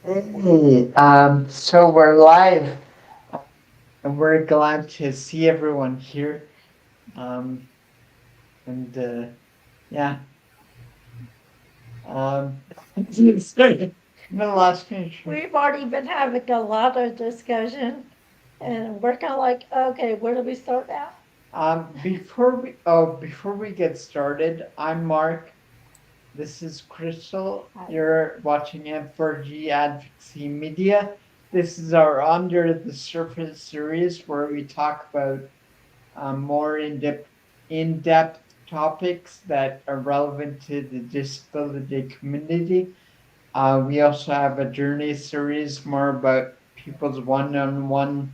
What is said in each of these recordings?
Hey, so we're live, and we're glad to see everyone here. Um, and yeah, um, sorry, the last connection. We've already been having a lot of discussion, and we're kind of like, okay, where do we start now? Before we get started, I'm Mark. This is Crystal. Hi. You're watching M4G Advocacy Media. This is our Under the Surface series where we talk about more in-depth topics that are relevant to the disability community. We also have a journey series more about people's one-on-one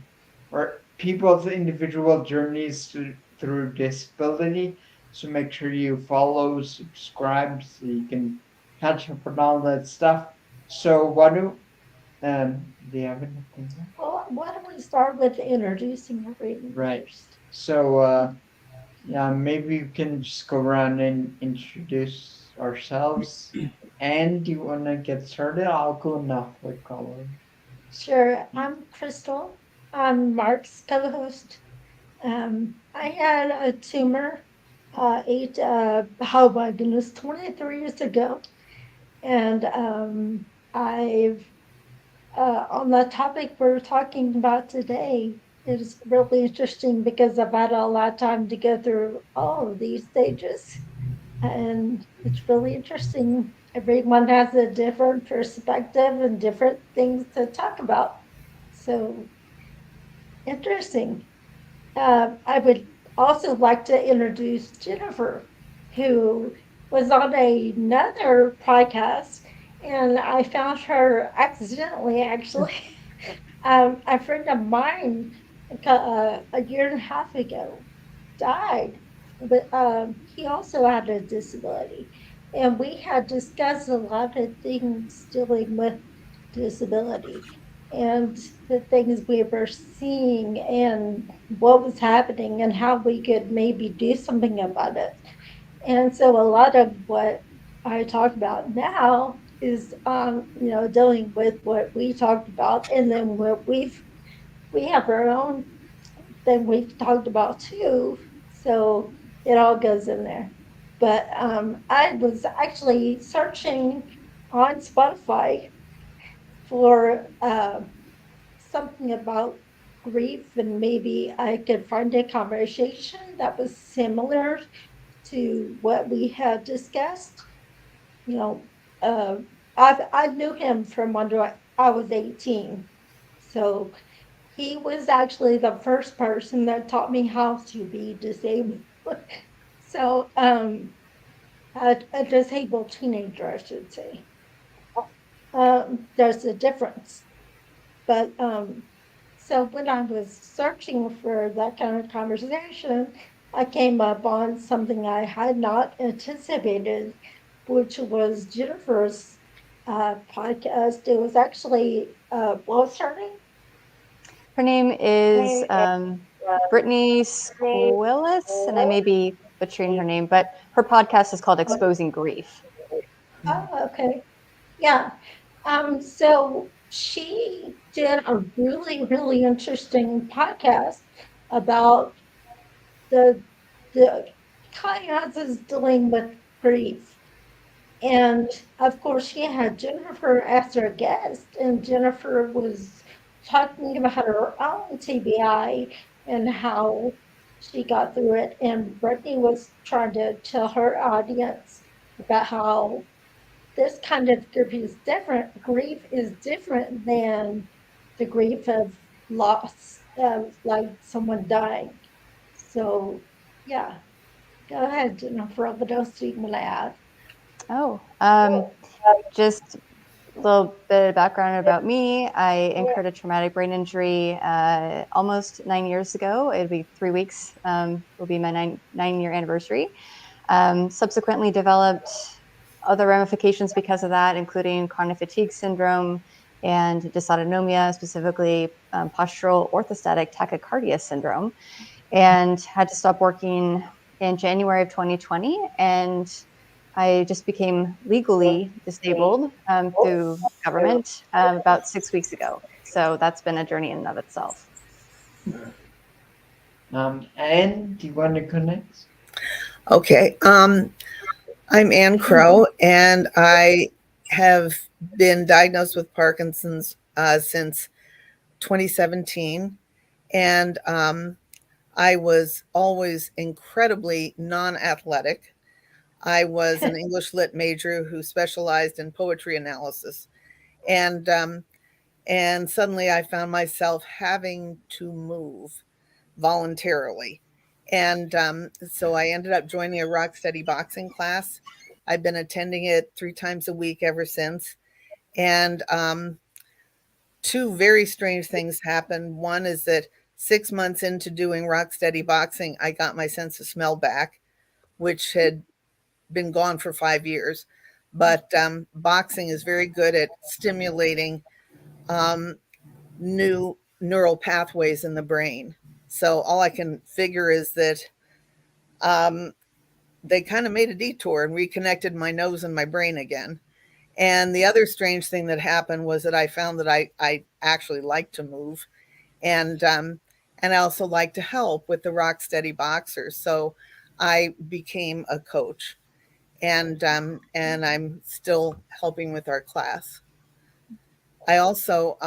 or people's individual journeys through disability. So make sure you follow, subscribe, so you can catch up on all that stuff. So do you have anything? Well, why don't we start with introducing everyone Right. first? So yeah, maybe you can just go around and introduce ourselves. And do you want to get started? I'll go now for color. Sure, I'm Crystal. I'm Mark's co-host. I had a tumor, oh my goodness, 23 years ago, and I've on the topic we're talking about today is really interesting because I've had a lot of time to go through all of these stages. And it's really interesting. Everyone has a different perspective and different things to talk about. So interesting. I would also like to introduce Jennifer, who was on another podcast, and I found her accidentally, actually. A friend of mine a year and a half ago died, but he also had a disability. And we had discussed a lot of things dealing with disability and the things we were seeing and what was happening and how we could maybe do something about it. And so a lot of what I talk about now is, dealing with what we talked about, and then we have our own thing we've talked about too. So it all goes in there. But I was actually searching on Spotify for something about grief, and maybe I could find a conversation that was similar to what we had discussed. You know, uh, I knew him from when I was 18. So he was actually the first person that taught me how to be disabled. So, a disabled teenager, I should say. There's a difference. But so when I was searching for that kind of conversation, I came up on something I had not anticipated, which was Jennifer's podcast. It was actually, what was her Her name is name? Brittany Squillis, and I may be butchering her name, but her podcast is called Exposing Grief. Oh, okay. Yeah. So she did a really, really interesting podcast about the the kayaks dealing with grief. And of course, she had Jennifer as her guest, and Jennifer was talking about her own TBI and how she got through it. And Brittany was trying to tell her audience about how this kind of grief is different. Grief is different than the grief of loss, like someone dying. So, yeah, go ahead, Jennifer. What else do you want to add? Oh, just a little bit of background about me. I incurred a traumatic brain injury almost 9 years ago. It'll be 3 weeks. Will be my nine-year anniversary. Subsequently developed other ramifications because of that, including chronic fatigue syndrome and dysautonomia, specifically postural orthostatic tachycardia syndrome, and had to stop working in January of 2020. And I just became legally disabled through government about 6 weeks ago. So that's been a journey in and of itself. Anne, do you want to go next? Okay. I'm Ann Crow, and I have been diagnosed with Parkinson's since 2017. And I was always incredibly non athletic. I was an English lit major who specialized in poetry analysis. And suddenly I found myself having to move voluntarily. And so I ended up joining a rock steady boxing class. I've been attending it 3 times a week ever since. And two very strange things happened. One is that 6 months into doing rock steady boxing, I got my sense of smell back, which had been gone for 5 years. But boxing is very good at stimulating new neural pathways in the brain. So all I can figure is that they kind of made a detour and reconnected my nose and my brain again. And the other strange thing that happened was that I found that I actually like to move, and I also like to help with the rock steady boxers. So I became a coach, and I'm still helping with our class. I also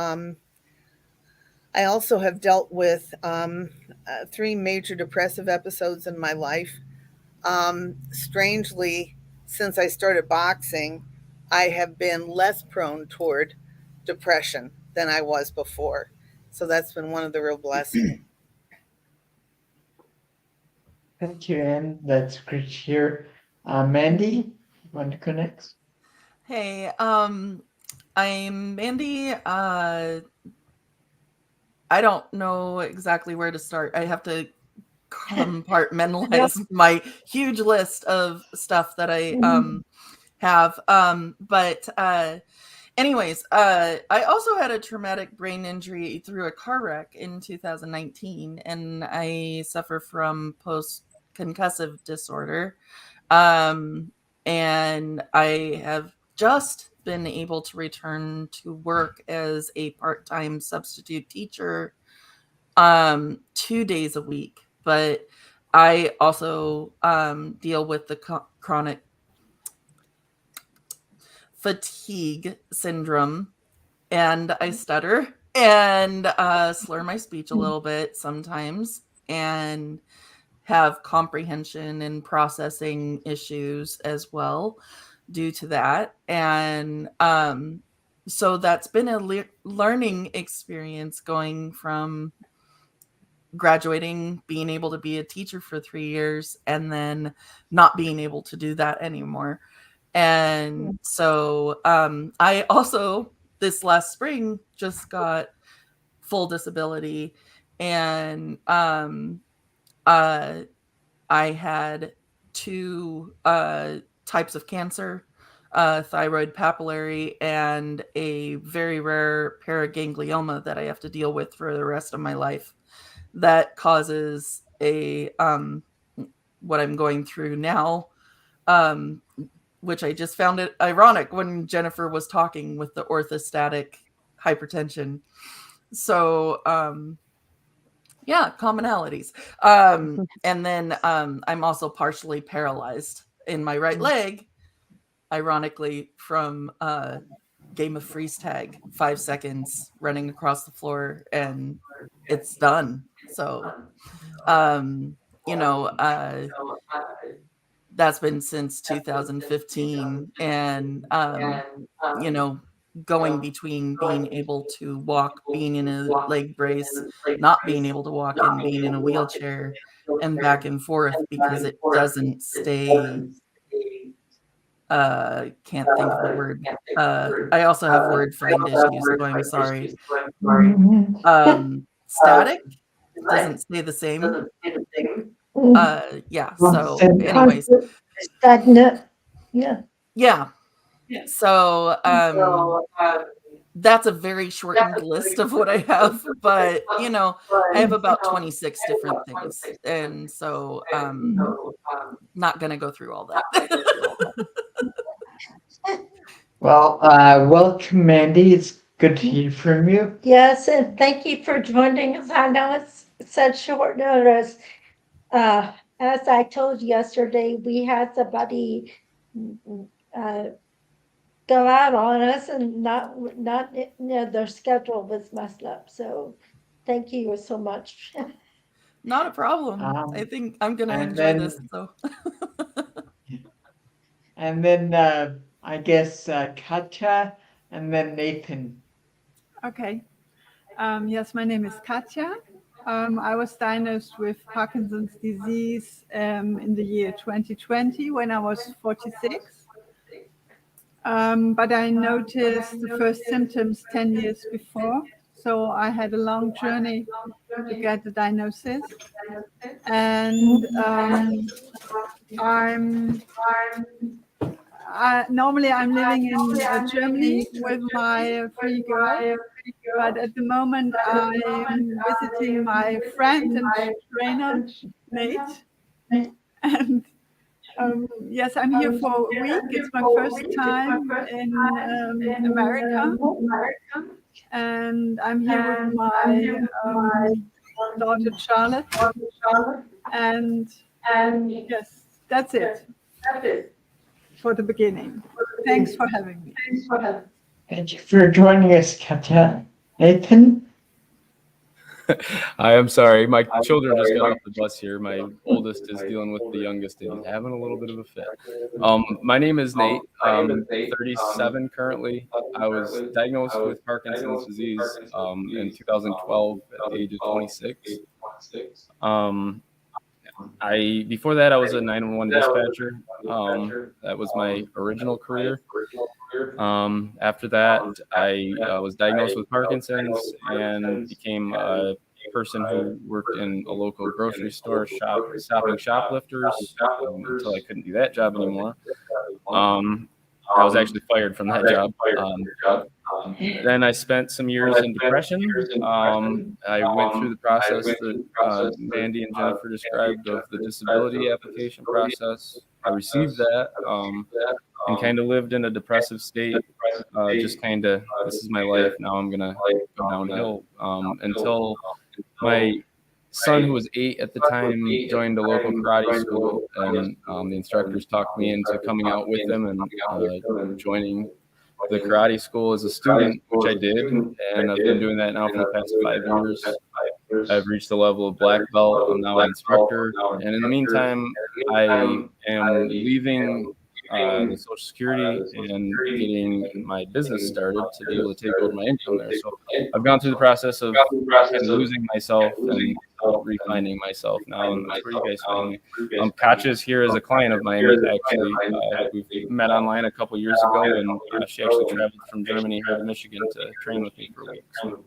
I also have dealt with 3 major depressive episodes in my life. Strangely, since I started boxing, I have been less prone toward depression than I was before. So that's been one of the real blessings. Thank you, Anne. That's great to hear. Mandy, you want to go next? Hey, I'm Mandy. I don't know exactly where to start. I have to compartmentalize my huge list of stuff that I have. Anyways, I also had a traumatic brain injury through a car wreck in 2019, and I suffer from post concussive disorder. Um, and I have just been able to return to work as a part time substitute teacher 2 days a week. But I also deal with the chronic fatigue syndrome, and I stutter and slur my speech a little bit sometimes, and have comprehension and processing issues as well due to that. And so that's been a learning experience, going from graduating, being able to be a teacher for 3 years, and then not being able to do that anymore. And so I also, this last spring, just got full disability. And uh, I had 2 types of cancer, thyroid papillary, and a very rare paraganglioma that I have to deal with for the rest of my life. That causes a what I'm going through now, um, which I just found it ironic when Jennifer was talking with the orthostatic hypertension. So yeah, commonalities. And then I'm also partially paralyzed in my right leg, ironically, from game of freeze tag, 5 seconds running across the floor, and it's done. So um, you know, that's been since 2015. And you know, going between being able to walk, being in a leg brace, not being able to walk, and being in a wheelchair, and back and forth because it doesn't stay. Can't think of the word. I also have word find issues, so I'm sorry. Static doesn't stay the same. Yeah. So, anyways, Stagnant. Yeah. yeah. So, that's a very shortened list of what I have, but I have about 26 different things, and so not gonna go through all that. Well, welcome, Mandy. It's good to hear from you. Yes, and thank you for joining us. I know it's such short notice. As I told you yesterday, we had somebody uh, go out on us and not their schedule was messed up. So thank you so much. Not a problem. I Um, think I'm gonna and enjoy this. then So and then I guess Katja, and then Nathan. Okay. Yes, my name is Katja. I was diagnosed with Parkinson's disease in the year 2020 when I was 46. But I noticed the first symptoms 10 years before. So I had a long journey to get the diagnosis. And I'm normally I'm living in Germany with my three girls. But at the moment, I'm visiting my friend and trainer, Nate. And yes, I'm here for a week. It's my first time in America. And I'm here with my daughter, Charlotte. And yes, that's it for the beginning. Thanks for having me. Thank you for joining us, Katja. Nathan? I am sorry. My children just got off the bus here. My oldest is dealing with the youngest and he's having a little bit of a fit. My name is Nate. I'm 37 currently. I was diagnosed with Parkinson's disease in 2012 at the age of 26. Before that I was a 911 dispatcher. That was my original career. After that, I was diagnosed with Parkinson's and became a person who worked in a local grocery store stopping shoplifters until I couldn't do that job anymore. I was actually fired from that job. Then I spent some years in depression. I went through the process that Mandy and Jennifer described of the disability application process. I received that and kind of lived in a depressive state. Just kind of, this is my life. Now I'm going to go downhill until my son, who was 8 at the time, joined a local karate school. And the instructors talked me into coming out with them and joining the karate school as a student, which I did, and I've been doing that now for the past 5 years. I've reached the level of black belt. I'm now an instructor, and in the meantime, I am leaving the Social Security and getting my business started to be able to take over my income there. So I've gone through the process of kind of losing myself and refinding myself now, and that's where you guys find me. Katja's here as a client of mine. Actually, we've met online a couple years ago, and she actually traveled from Germany here to Michigan to train with me for a week. So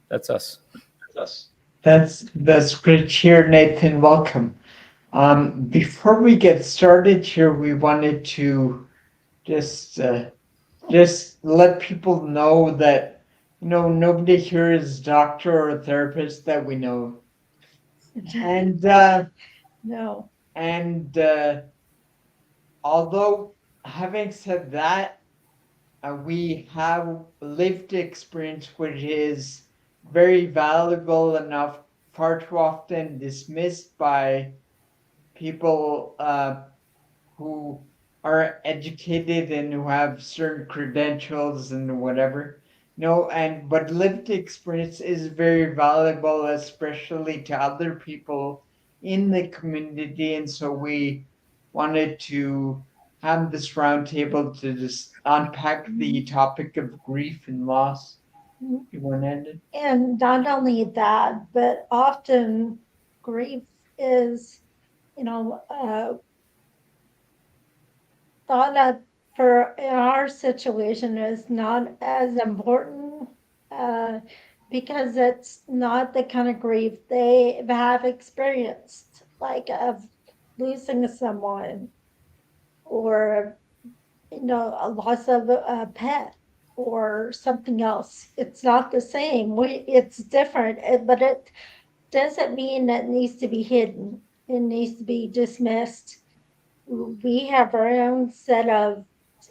that's us. That's great to hear, Nathan. Welcome. Before we get started here, we wanted to just let people know that nobody here is a doctor or a therapist that we know, and No. although having said that, we have lived experience which is very valuable enough, far too often dismissed by people who are educated and who have certain credentials and whatever. No, and but lived experience is very valuable, especially to other people in the community. And so we wanted to have this roundtable to just unpack the topic of grief and loss. You want to end it? And not only that, but often grief is, you know, thought of for in our situation is not as important uh, because it's not the kind of grief they have experienced, like of losing someone or a loss of a pet or something else. It's not the same. It's different, but it doesn't mean that it needs to be hidden. It needs to be dismissed. We have our own set of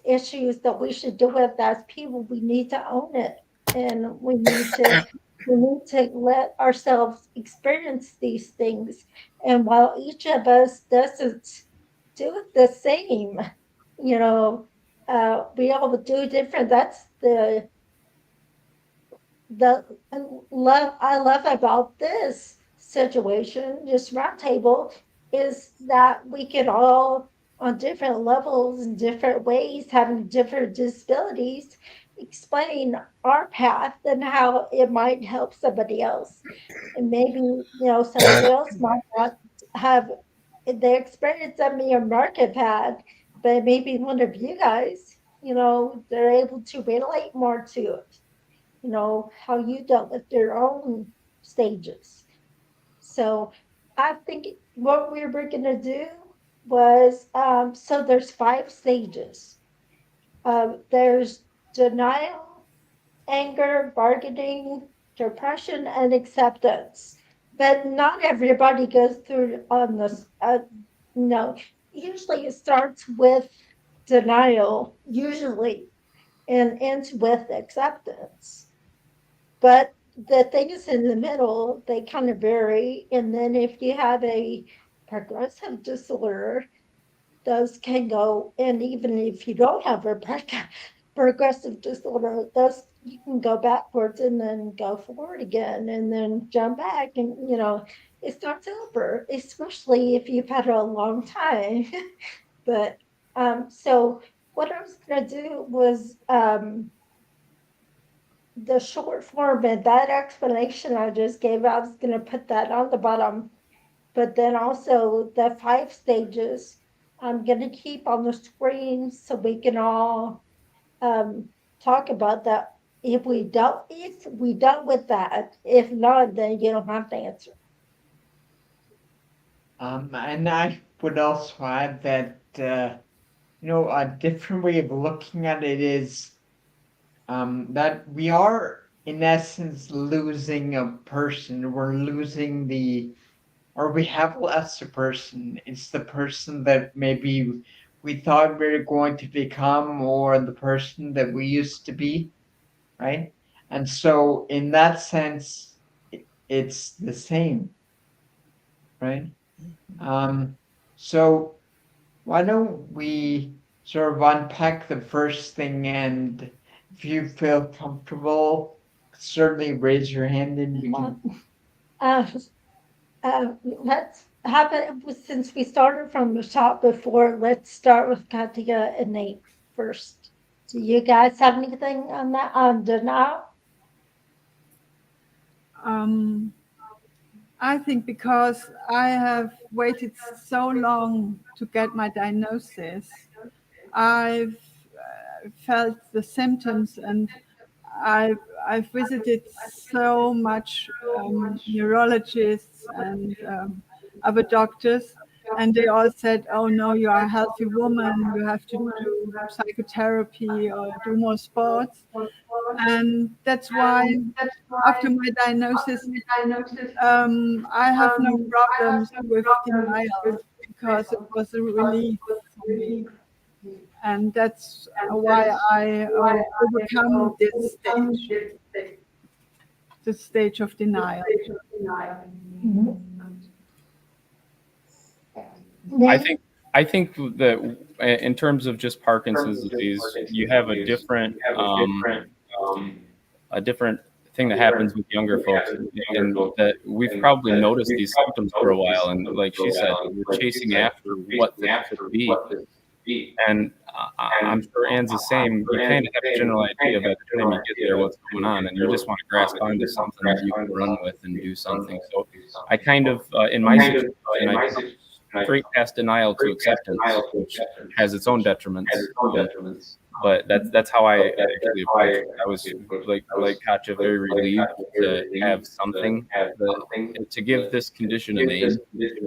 issues that we should do with as people, we need to own it. And we need to let ourselves experience these things. And while each of us doesn't do it the same, you know, we all do different. That's the love I love about this situation, this roundtable, is that we can all, on different levels and different ways, having different disabilities, explain our path and how it might help somebody else. And maybe, somebody else might not have the experience that me or Mark have had, but maybe one of you guys, they're able to relate more to it, how you dealt with your own stages. So I think what we were going to do was, so there's 5 stages. There's denial, anger, bargaining, depression, and acceptance. But not everybody goes through on this. No, usually it starts with denial, usually, and ends with acceptance. But the things in the middle, they kind of vary. And then if you have a progressive disorder, those can go, and even if you don't have a progressive disorder, those you can go backwards and then go forward again and then jump back, and it starts over, especially if you've had it a long time. But so what I was going to do was, the short form and that explanation I just gave, I was going to put that on the bottom. But then also the 5 stages, I'm going to keep on the screen so we can all talk about that. If we done with that, if not, then you don't have to answer. And I would also add that a different way of looking at it is that we are in essence losing a person. We're losing or we have less a person. It's the person that maybe we thought we were going to become, or the person that we used to be, right? And so, in that sense, it's the same, right? So, why don't we sort of unpack the first thing, and if you feel comfortable, certainly raise your hand and we can. Uh, let's have it, since we started from the top before, let's start with Katia and Nate first. Do you guys have anything on that, on denial? Um, I think because I have waited so long to get my diagnosis, I've felt the symptoms, and I've visited so much neurologists and other doctors, and they all said, "Oh no, you are a healthy woman. You have to do psychotherapy or do more sports." And that's why after my diagnosis, I have no problems with denial because it was a relief for me. And that's why I overcome this stage of denial. I think I think that in terms of just Parkinson's disease, you have a different thing that happens with younger folks, and that we've probably noticed these symptoms for a while, and like she said, we're chasing after what this could be. And I'm sure Anne's the same. You kind of have a general idea by the time you get there what's going on, and you just want to grasp onto something that you can run with and do something. So I kind of, in my situation, I straight past denial to acceptance, which has its own detriments. But that's how I actually approached it. I was like Katja, very relieved to have something to give this condition a name,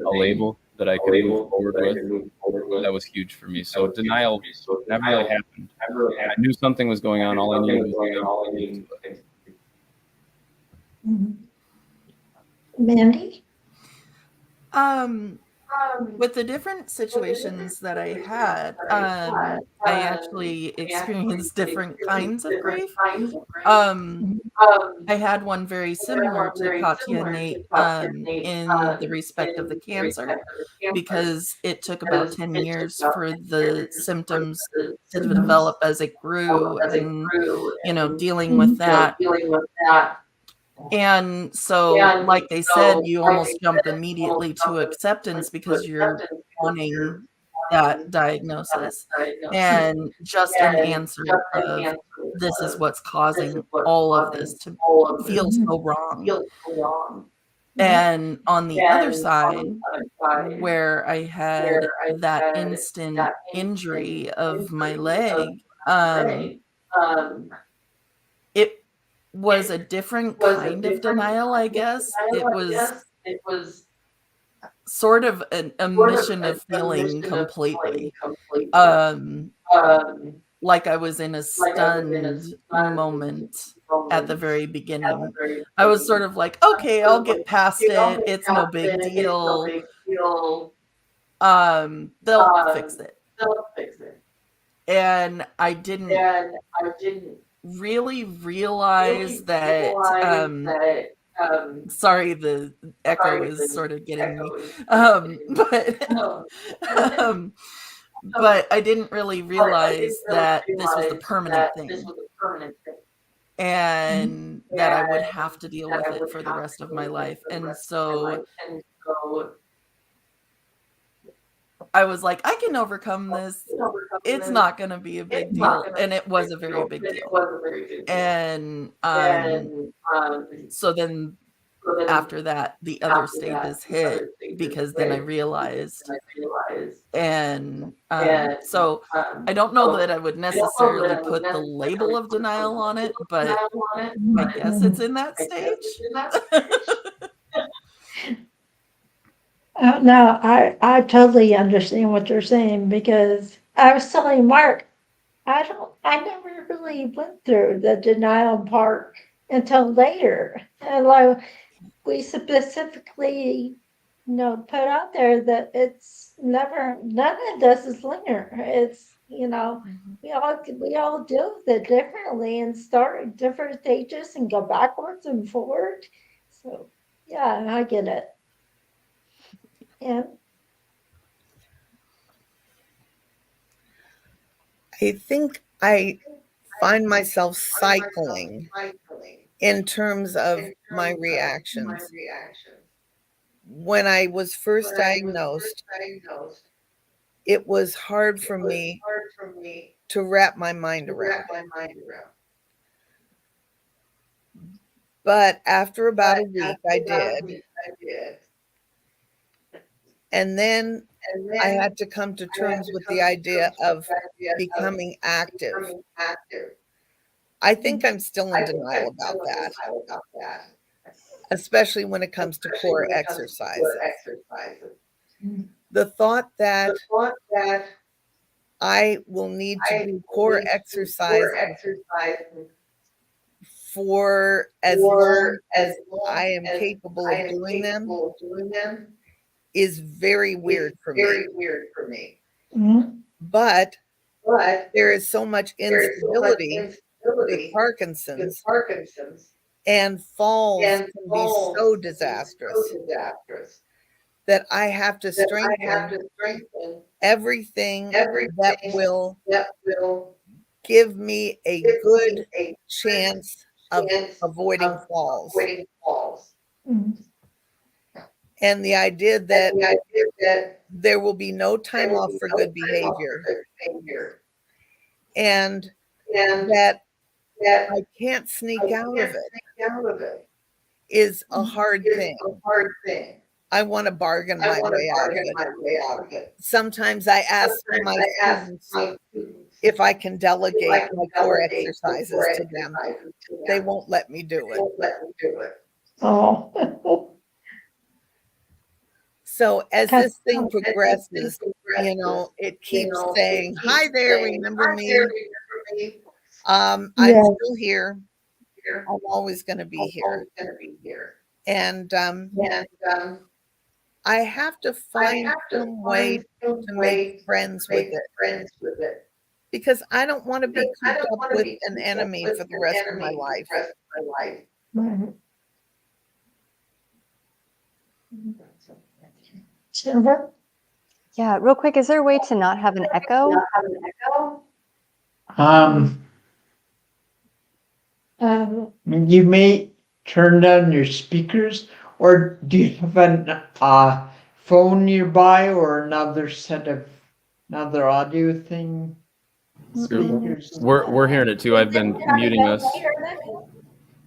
a label that I could move forward with. That was huge for me. So denial never really happened. I knew something was going on. All I needed was Mandy? with the different situations that I had, I actually experienced different kinds of grief. Um, I had one very similar to Katya Nate, in the respect of the cancer, because it took about 10 years for the symptoms to develop as it grew, and, dealing with that. And so, like they said, you almost jump immediately to acceptance because you're wanting that diagnosis. And just an answer of, this is what's causing all of this to feel so wrong. And on the other side, where I had that instant injury of my leg, it was a different kind of denial, I guess. It was sort of a mission of feeling completely. Um, like I was in a stunned moment at the very beginning. I was sort of like, okay, I'll get past it. It's no big deal. They'll fix it. And I didn't really realize that, sorry, the echo is sort of getting me. Um, but I didn't really realize that this was the permanent thing, and that I would have to deal with it for the rest of my life. And so I was like, I can overcome this. It's not going to be a big deal. And it was a very big deal. And so then after that, the other stages hit, because then I realized. And so I don't know that I would necessarily put the label of denial on it, but I guess it's in that stage. No, I totally understand what you're saying, because I was telling Mark, I never really went through the denial part until later. And like, we specifically, put out there that it's never, none of this is linear. It's, we all deal with it differently and start at different stages and go backwards and forward. So yeah, I get it. And I think I find myself cycling in terms of my reactions. When I was first diagnosed, it was hard for me to wrap my mind around. But after about a week, I did. And then I had to come to terms with the idea of becoming active. I think I'm still in denial about that, especially when it comes to core exercises. The thought that I will need to do core exercises for as long as I am capable of doing them is very weird for me. But there is so much instability with Parkinson's, and falls can be so disastrous that I have to strengthen everything that will give me a good chance of avoiding falls. And the idea that there will be no time off for good behavior, and that I can't sneak out of it is a hard thing. I want to bargain my way out of it. Sometimes I ask my students if I can delegate my core exercises to them. They won't let me do it. oh, So as this thing progresses, it keeps saying, "Hi there, remember me?" I'm yeah. still here. I'm always going to be here. And I have to find some way to make friends with it because I don't want to be cooped up with an enemy for the rest of my life. Right. Jennifer? Yeah, real quick, is there a way to not have an echo? Um, you may turn down your speakers, or do you have an phone nearby or another audio thing? Speakers. We're hearing it too. I've been muting us.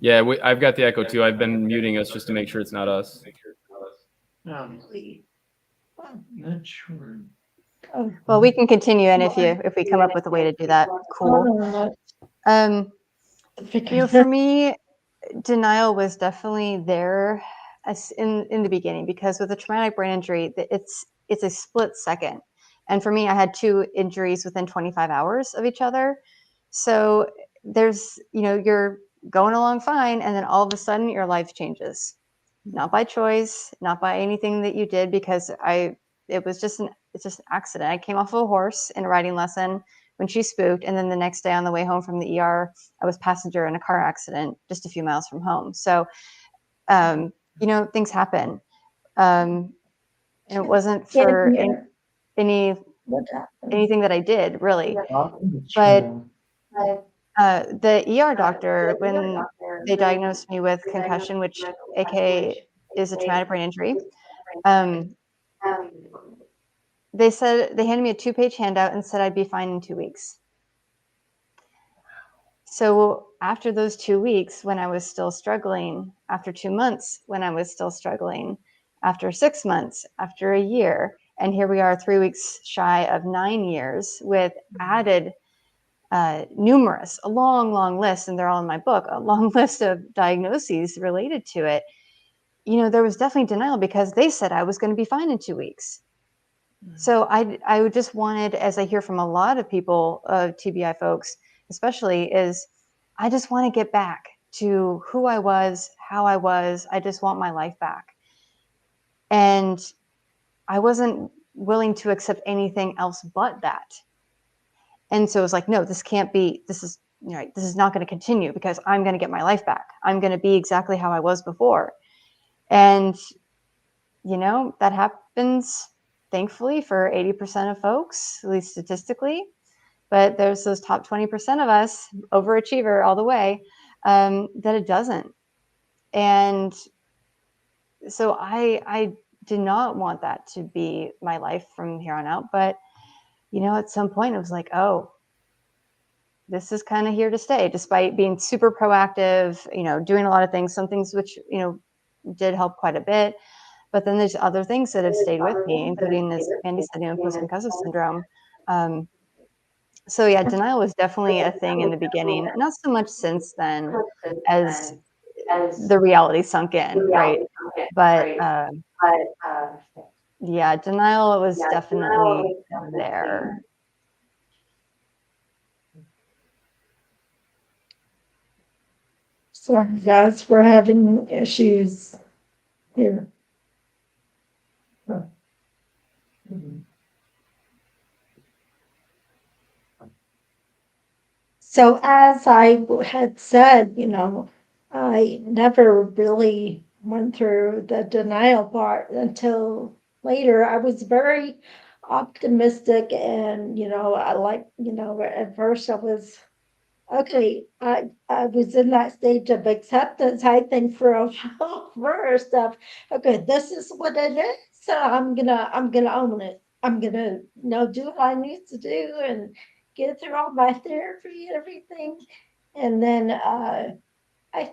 Yeah, I've got the echo too. I've been muting us just to make sure it's not us. Not sure. Well, we can continue, and if we come up with a way to do that, cool. For me, denial was definitely there in the beginning, because with a traumatic brain injury, it's a split second. And for me, I had 2 injuries within 25 hours of each other. So there's, you're going along fine, and then all of a sudden your life changes. Not by choice, not by anything that you did, because it's just an accident. I came off of a horse in a riding lesson when she spooked, and then the next day on the way home from the ER, I was passenger in a car accident just a few miles from home. So, things happen. And it wasn't for anything that I did, really. But the ER doctor, when they diagnosed me with concussion, which AKA is a traumatic brain injury, they handed me a 2-page handout and said I'd be fine in 2 weeks. So after those 2 weeks, when I was still struggling, after 2 months, when I was still struggling, after 6 months, after a year, and here we are 3 weeks shy of 9 years with added a long list, and they're all in my book, a long list of diagnoses related to it. There was definitely denial, because they said I was going to be fine in 2 weeks. So I just wanted, as I hear from a lot of people, TBI folks especially, is I just want to get back to who I was, how I was. I just want my life back. And I wasn't willing to accept anything else but that. And so it was like, no, this can't be, this is not going to continue, because I'm going to get my life back. I'm going to be exactly how I was before. And, that happens, thankfully, for 80% of folks, at least statistically. But there's those top 20% of us, overachiever all the way, that it doesn't. And so I did not want that to be my life from here on out. But, at some point it was like, oh, this is kind of here to stay, despite being super proactive, doing a lot of things, some things which, did help quite a bit. But then there's other things that have stayed with me, including this Andy said, post-concussive syndrome. So yeah, denial was definitely a thing in the beginning, not so much since then as the reality sunk in, right? But yeah, denial was definitely there. Sorry, guys, we're having issues here. So as I had said, I never really went through the denial part until later. I was very optimistic, and I at first I was okay. I was in that stage of acceptance, I think, for a while first of, okay, this is what it is. So I'm gonna own it. I'm gonna, do what I need to do and get through all my therapy and everything. And then I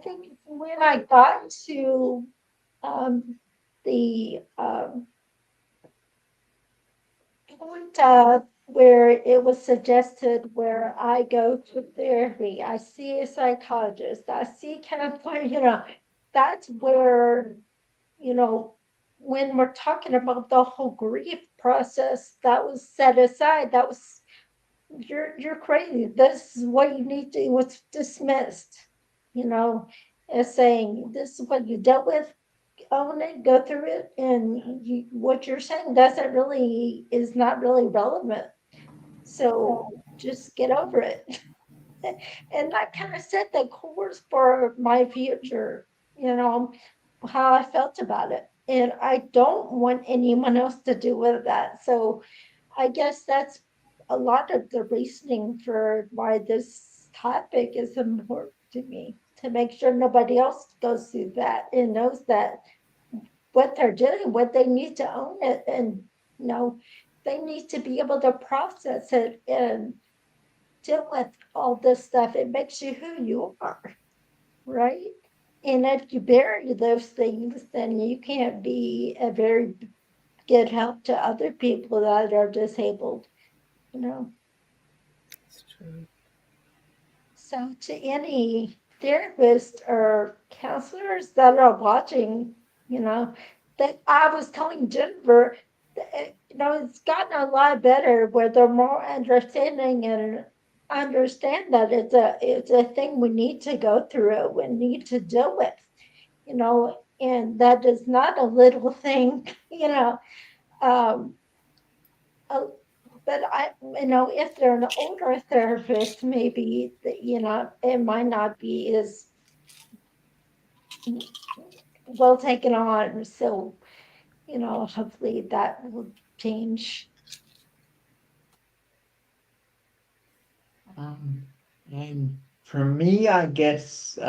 think when I got to the point where it was suggested where I go to therapy, I see a psychologist, I see counselor, that's where, you know, when we're talking about the whole grief process, that was set aside. That was, you're crazy. This is what you need to, it was dismissed, as saying this is what you dealt with. own it, go through it, and what you're saying doesn't really is not really relevant. So just get over it. And I kind of set the course for my future, you know, how I felt about it. And I don't want anyone else to do with that. So I guess that's a lot of the reasoning for why this topic is important to me, to make sure nobody else goes through that and knows that what they're doing, what they need to own it, and you know, they need to be able to process it and deal with all this stuff. It makes you who you are, right? And if you bury those things, then you can't be a very good help to other people that are disabled, you know. It's true. So, to any therapists or counselors that are watching, you know, that I was telling Jennifer, you know, it's gotten a lot better where they're more understanding and understand that it's a thing we need to go through, we need to deal with, you know, and that is not a little thing, you know. Um, uh, but you know, if they're an older therapist, maybe, you know, it might not be as well taken on. So, you know, hopefully that will change. Um, and for me, I guess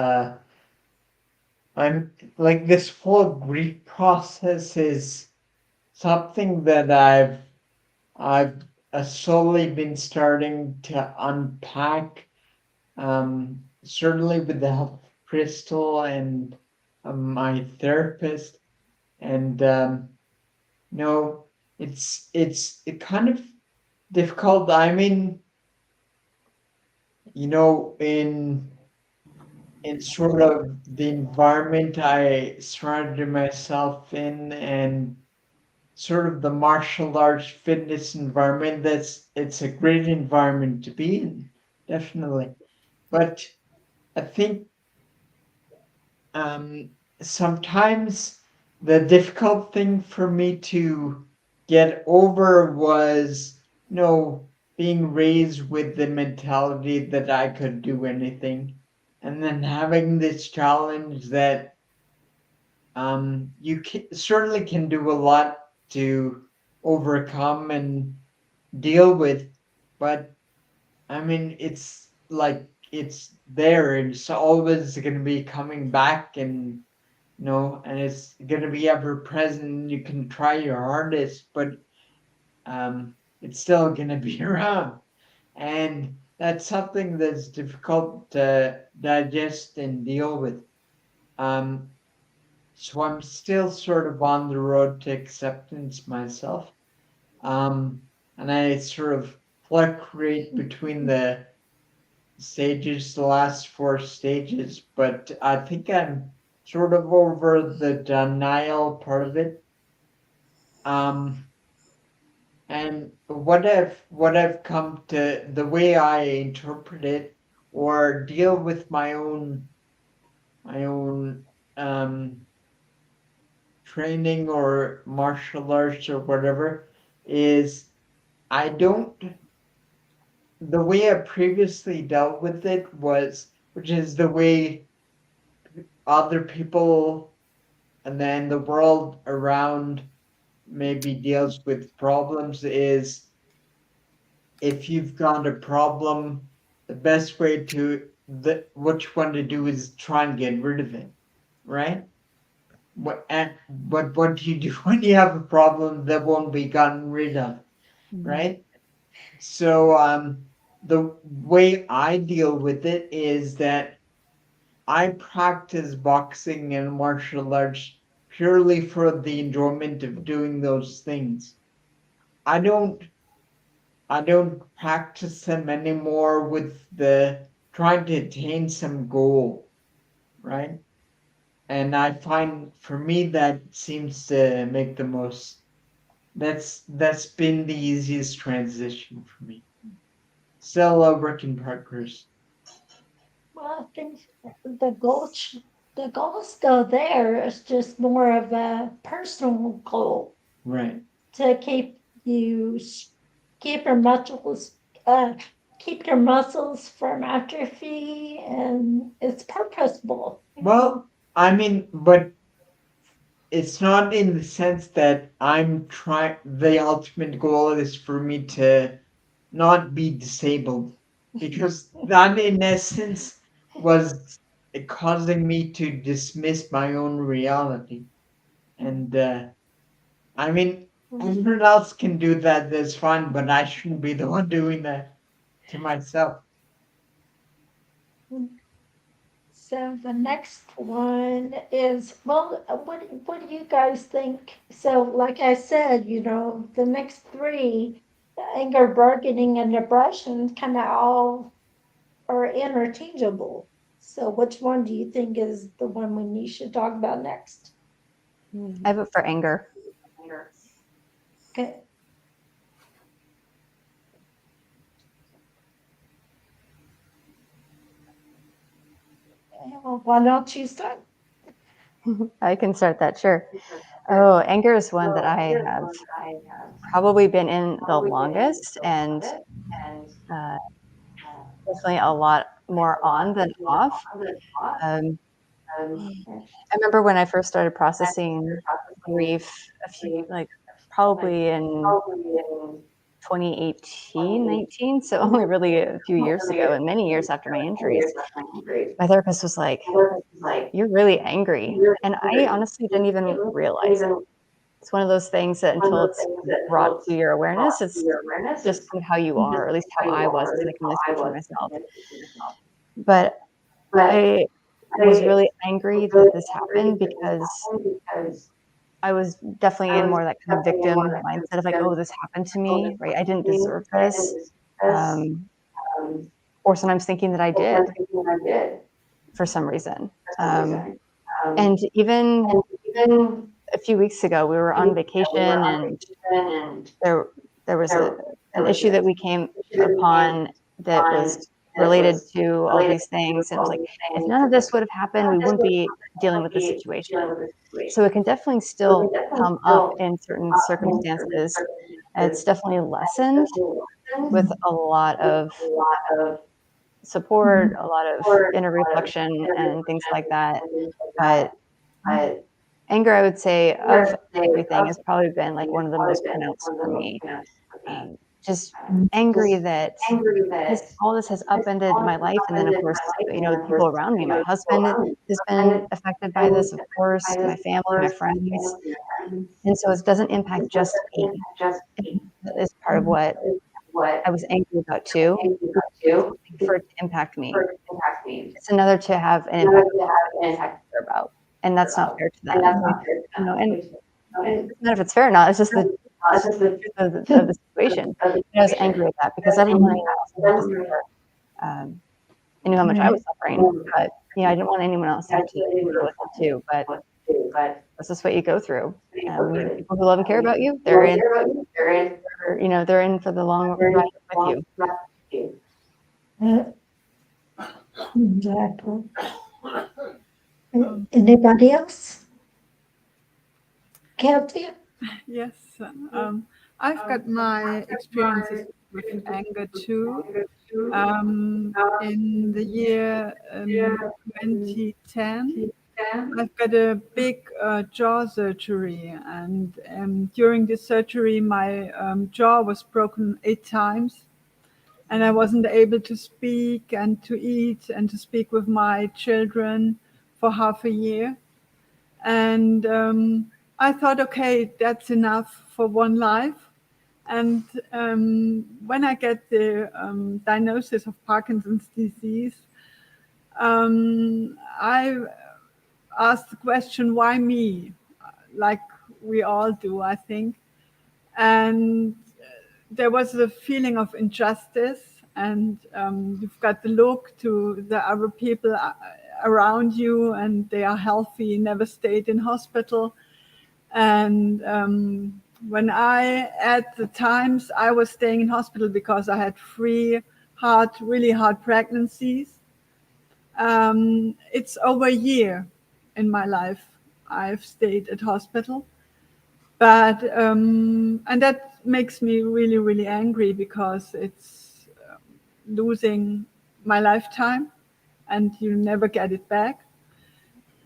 I'm like this whole grief process is something that I've slowly been starting to unpack. Certainly with the help of Crystal and my therapist, and no, it kind of difficult. I mean, in sort of the environment I surrounded myself in, and sort of the martial arts fitness environment, it's a great environment to be in, definitely. But I think um, sometimes the difficult thing for me to get over was, being raised with the mentality that I could do anything, and then having this challenge that certainly can do a lot to overcome and deal with, but I mean, it's like it's there. It's always going to be coming back, and it's going to be ever present. You can try your hardest, but it's still going to be around, and that's something that's difficult to digest and deal with. Um, so I'm still sort of on the road to acceptance myself, um, and I sort of fluctuate between the stages, the last four stages, but I think I'm sort of over the denial part of it. Um, and what I've come to the way I interpret it or deal with my own um, training or martial arts or whatever is I don't the way I previously dealt with it was, which is the way other people and then the world around maybe deals with problems, is if you've got a problem, the best way to the what you want to do is try and get rid of it, right? What do you do when you have a problem that won't be gotten rid of, Mhm. right? So the way I deal with it is that I practice boxing and martial arts purely for the enjoyment of doing those things. I don't I don't practice them anymore with the trying to attain some goal, right? And I find for me that seems to make the most that's been the easiest transition for me. Still a work in progress. Well, I think the goal the goal's still there. It's just more of a personal goal Right. to keep your muscles, uh, keep your muscles from atrophy, and it's purposeful. Well, I mean, but it's not in the sense that I'm trying, the ultimate goal is for me to not be disabled, because that in essence was causing me to dismiss my own reality. And I mean, everyone else can do that, that's fine, but I shouldn't be the one doing that to myself. So the next one is, well, what do you guys think? So, like I said, the next three, anger, bargaining, and depression, kind of all are interchangeable. So, which one do you think is the one we should talk about next? I vote for anger. Okay. Well, why don't you start? I can start that, sure. Oh, anger is one that I have probably been in the longest, and definitely a lot more on than off. Um, I remember when I first started processing grief probably in 2018, 19, so only really a few years ago, and many years after my injuries. My therapist was like, "You're really angry," and I honestly didn't even realize it. It's one of those things that until it's brought to your awareness, it's just kind of how you are, or at least how I was, because I can only speak for myself. But I was really angry that this happened because I was definitely in more of that kind of victim mindset of like, "Oh, this happened to me," right? I didn't deserve this. Um, or sometimes thinking that I did for some reason. And even a few weeks ago, we were on vacation, and there there was an issue that we came upon that was related to all these things, and it was like, if none of this would have happened, we wouldn't be dealing with the situation. So it can definitely still come up in certain circumstances. It's definitely lessened with a lot of support, a lot of inner reflection and things like that. But anger, I would say, of everything has probably been like one of the most pronounced for me. Just angry that all this has upended my life, and then of course, the people around me. My husband has been affected by this, of course, my family, my friends, and so it doesn't impact just me. That is part of what I was angry about too. For it to impact me, it's another to have an impact about, and that's not fair to them. And it's not if it's fair or not. It's just the truth of the situation. And I was angry at that because I didn't want anyone else to have to suffer. I knew how much I was suffering, but I didn't want anyone else to have to deal with it too. But that's just what you go through. When you have people who love and care about you, they're in. They're in for the long ride with you. Exactly. Anybody else? Kathy? Yes, I've got my experiences with anger too. In the year 2010, I've got a big jaw surgery, and during this surgery, my jaw was broken 8 times, and I wasn't able to speak and to eat and to speak with my children for half a year. And I thought, okay, that's enough for one life. And when I get the diagnosis of Parkinson's disease, I asked the question, why me? Like we all do, I think. And there was a feeling of injustice, and you've got to look to the other people around you, and they are healthy, never stayed in hospital. And when at the times I was staying in hospital because I had three really hard pregnancies, it's over a year in my life I've stayed at hospital. But and that makes me really, really angry because it's losing my lifetime and you never get it back.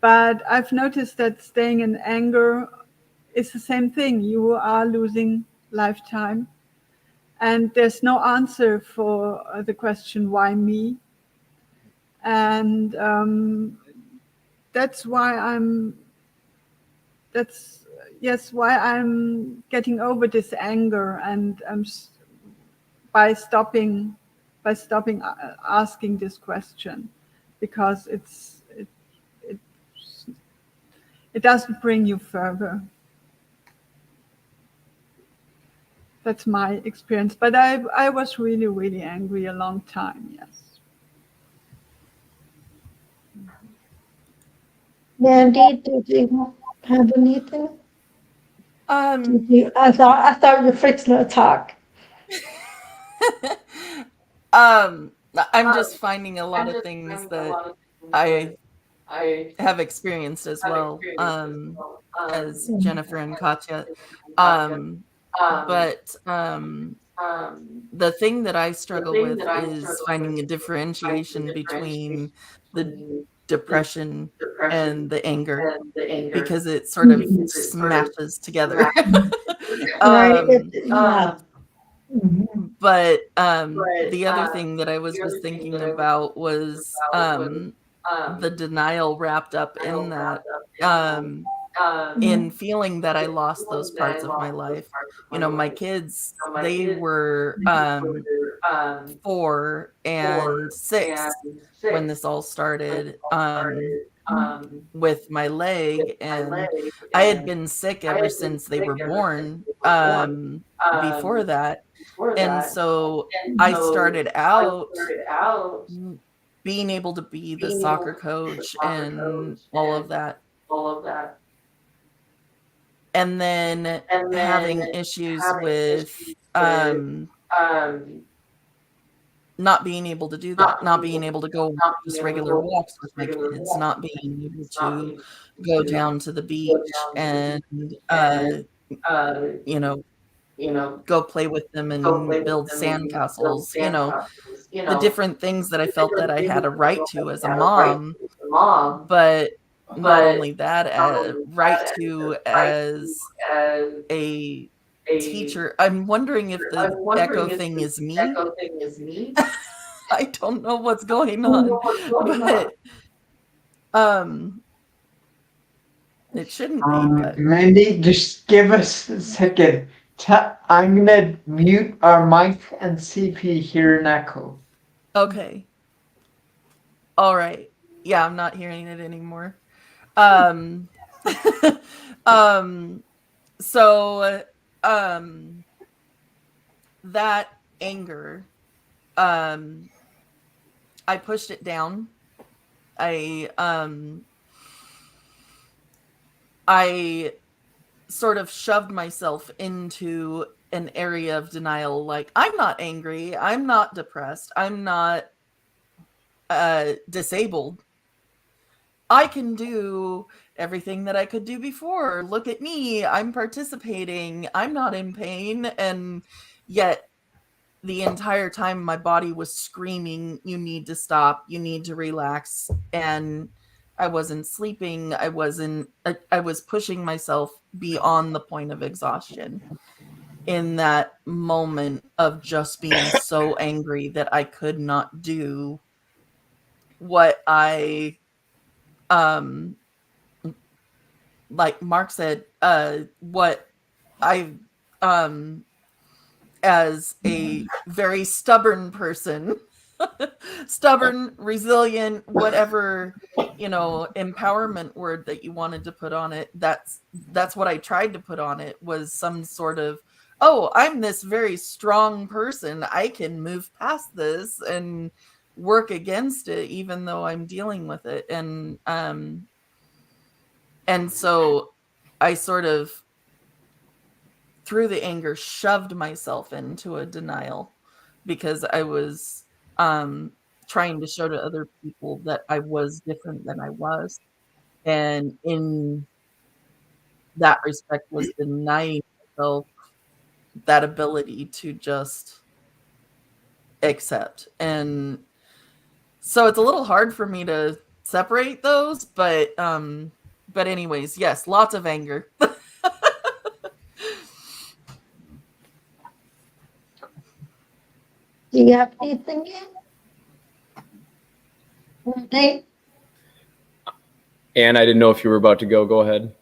But I've noticed that staying in anger is the same thing. You are losing lifetime, and there's no answer for the question, why me? And that's why that's yes, why I'm getting over this anger, and by stopping asking this question, because it doesn't bring you further. That's my experience. But I was really, really angry a long time. Yes. Mandy, did you have anything? Um, I thought you were fixing to talk. I'm just finding a lot of things that I have experienced as well, as Jennifer and Katya. But the thing that I struggle with is finding a differentiation between the depression and the anger, because it sort of smashes together. Right? um, Yeah. Mhm. but the other thing that I was just thinking about was the denial wrapped up in that, in feeling that I lost those parts of my life. You know, my kids, they were 4 and 6 when this all started, with my leg, and I had been sick ever since they were born, before that. And so I started out being able to be the soccer coach and all of that. And then having issues with not being able to do that, not being able to go just regular walks with my kids, not being able to go down to the beach and, you know, go play with them and build sandcastles, you know, the different things that I felt that I had a right to as a mom. But not only that, right to as a teacher. I'm wondering if the echo thing is me. I don't know what's going on, but um, it shouldn't be. But Mandy, just give us a second. I'm gonna mute our mic and see if you hear an echo. okay, all right. Yeah, I'm not hearing it anymore. Um, um, so that anger, um, I pushed it down. I um I sort of shoved myself into an area of denial, like, I'm not angry, I'm not depressed, I'm not disabled. I can do everything that I could do before. Look at me, I'm participating, I'm not in pain. And yet the entire time my body was screaming, you need to stop, you need to relax. And I wasn't sleeping, I was pushing myself beyond the point of exhaustion in that moment of just being so angry that I could not do what I, um like Mark said, what I, um as a very stubborn person, stubborn, resilient, whatever, empowerment word that you wanted to put on it, that's what I tried to put on it, was some sort of, oh, I'm this very strong person, I can move past this and work against it even though I'm dealing with it. And so I sort of, through the anger, shoved myself into a denial, because I was trying to show to other people that I was different than I was. and in that respect was denying myself that ability to just accept. And so it's a little hard for me to separate those, but anyways, yes, lots of anger. Do you have anything in? Nate? And I didn't know if you were about to go. Go ahead.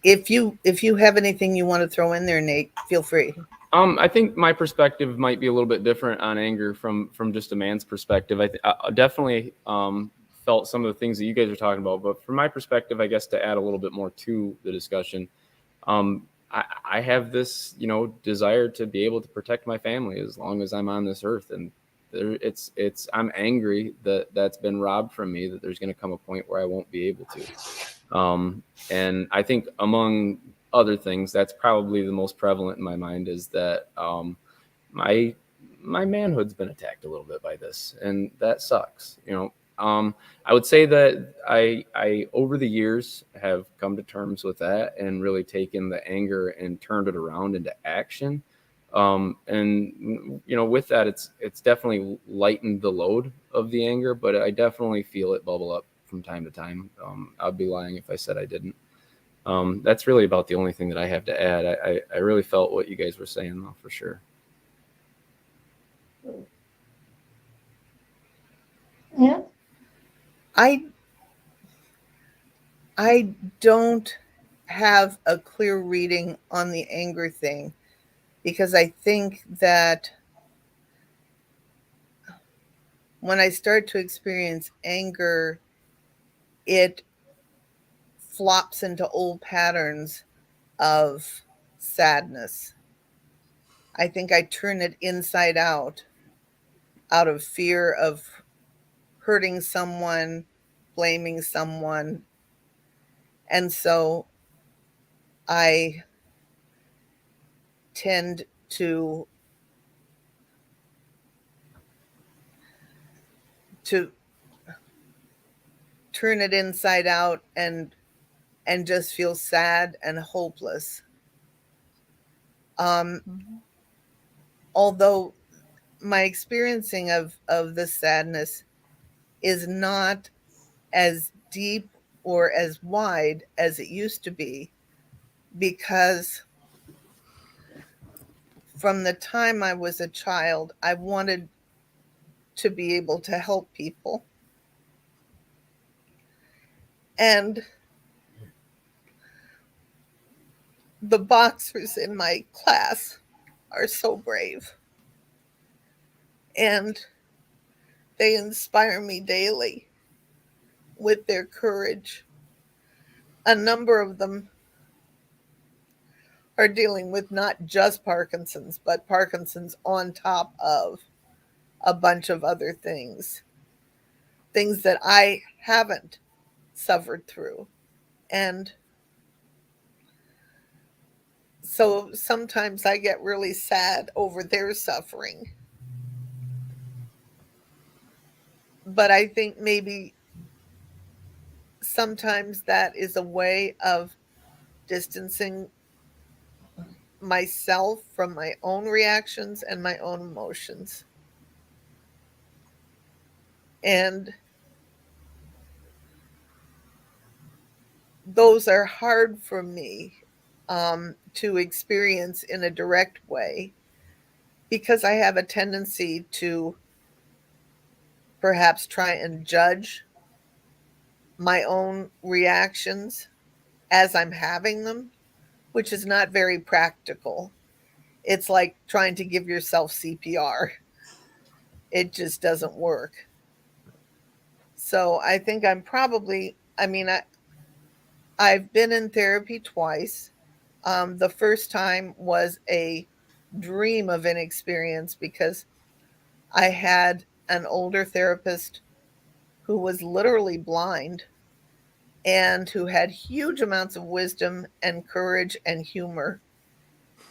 If you have anything you want to throw in there, Nate, feel free. I think my perspective might be a little bit different on anger from just a man's perspective. I definitely felt some of the things that you guys are talking about, but from my perspective, I guess to add a little bit more to the discussion, I have this, desire to be able to protect my family as long as I'm on this earth, and I'm angry that that's been robbed from me. That there's going to come a point where I won't be able to. And I think among other things, that's probably the most prevalent in my mind is that my manhood's been attacked a little bit by this, and that sucks. I would say that I over the years have come to terms with that and really taken the anger and turned it around into action. And with that, it's definitely lightened the load of the anger, but I definitely feel it bubble up from time to time. I'd be lying if I said I didn't. That's really about the only thing that I have to add. I really felt what you guys were saying, though, for sure. Yeah. I don't have a clear reading on the anger thing, because I think that when I start to experience anger, it flops into old patterns of sadness. I think I turn it inside out of fear of hurting someone, blaming someone. And so I tend to turn it inside out and just feel sad and hopeless. Although my experiencing of the sadness is not as deep or as wide as it used to be, because from the time I was a child, I wanted to be able to help people. And the boxers in my class are so brave, and they inspire me daily with their courage. A number of them are dealing with not just Parkinson's, but Parkinson's on top of a bunch of other things that I haven't suffered through. And so sometimes I get really sad over their suffering. But I think maybe sometimes that is a way of distancing myself from my own reactions and my own emotions. And those are hard for me to experience in a direct way, because I have a tendency to perhaps try and judge my own reactions as I'm having them, which is not very practical. It's like trying to give yourself CPR. It just doesn't work. So I think I'm probably, I've been in therapy twice. The first time was a dream of an experience, because I had an older therapist who was literally blind and who had huge amounts of wisdom and courage and humor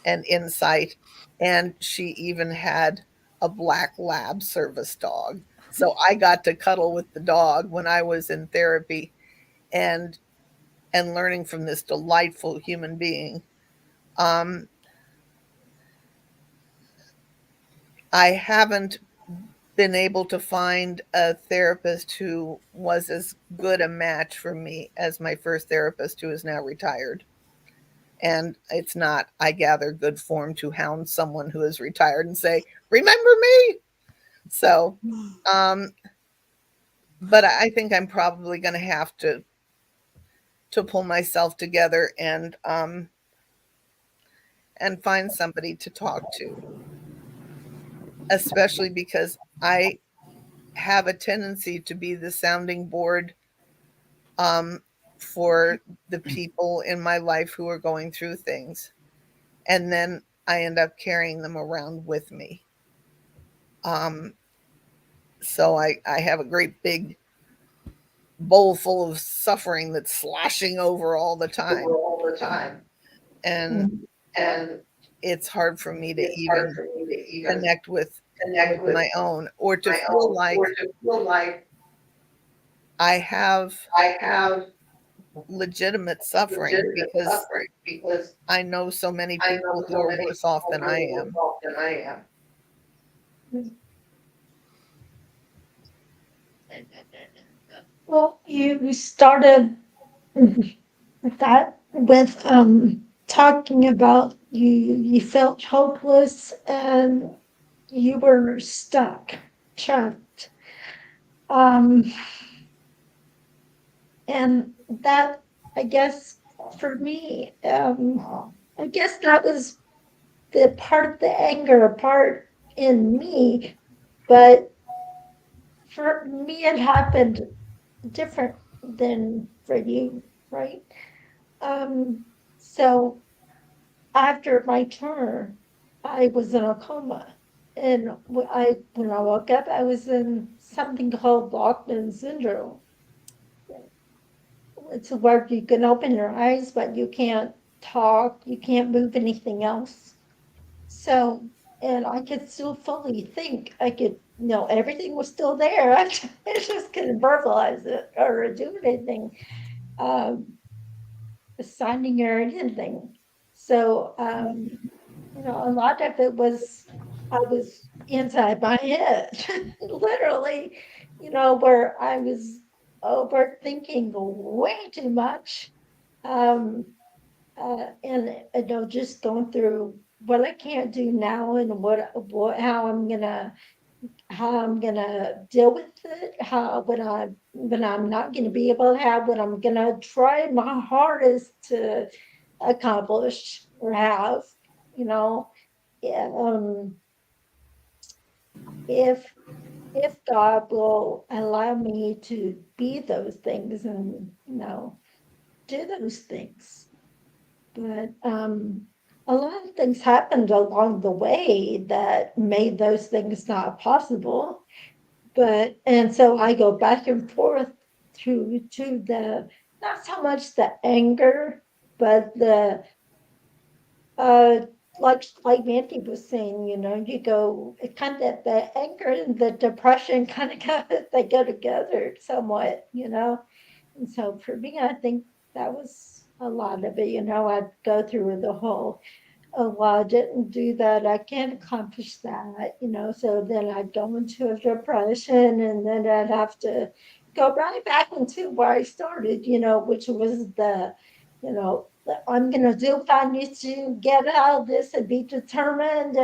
and insight. And she even had a black lab service dog. So I got to cuddle with the dog when I was in therapy and learning from this delightful human being. Um, I haven't been able to find a therapist who was as good a match for me as my first therapist, who is now retired. And it's not, I gather, good form to hound someone who is retired and say, "Remember me?" So, um, but I think I'm probably going to have to pull myself together and find somebody to talk to, especially because I have a tendency to be the sounding board um, for the people in my life who are going through things. And then I end up carrying them around with me. Um, so I have a great big bowl full of suffering that's sloshing over all the time. And it's hard for me to even connect with my own, or to feel like I have legitimate suffering, because I know so many people who are worse off than I am. Well, you started that with talking about you felt hopeless and you were stuck, trapped. Um, and that, I guess, for me, I guess that was the part of the anger part in me, but for me, it happened different than for you, right? So after my turn, I was in a coma. And when I woke up, I was in something called Lockman syndrome. It's where you can open your eyes, but you can't talk, you can't move anything else. So, and I could still fully think. I could, everything was still there. I just couldn't verbalize it or do anything, um, signing or anything. So, a lot of it was, I was inside my head, literally, where I was overthinking way too much. Um, and just going through what I can't do now and what how I'm gonna deal with it, how when I'm not gonna be able to have what I'm gonna try my hardest to accomplish or have, you know, yeah, if God will allow me to be those things and do those things. But a lot of things happened along the way that made those things not possible. But and so I go back and forth to the not so much the anger, but the uh like Mandy was saying, you go it kind of the anger and the depression kind of they go together somewhat, And so for me, I think that was a lot of it, I'd go through the whole, oh, well, I didn't do that. I can't accomplish that, So then I'd go into a depression and then I'd have to go right back into where I started, which was I'm going to do what I need to get out of this and be determined.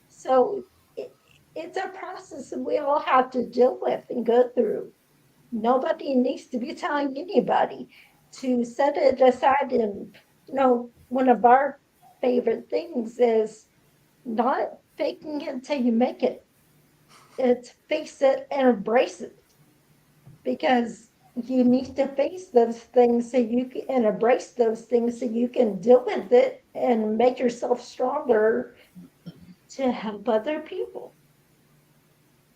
So it, it's a process that we all have to deal with and go through. Nobody needs to be telling anybody to set it aside. And, one of our favorite things is not faking it until you make it. It's face it and embrace it, because you need to face those things so you can and embrace those things so you can deal with it and make yourself stronger to help other people.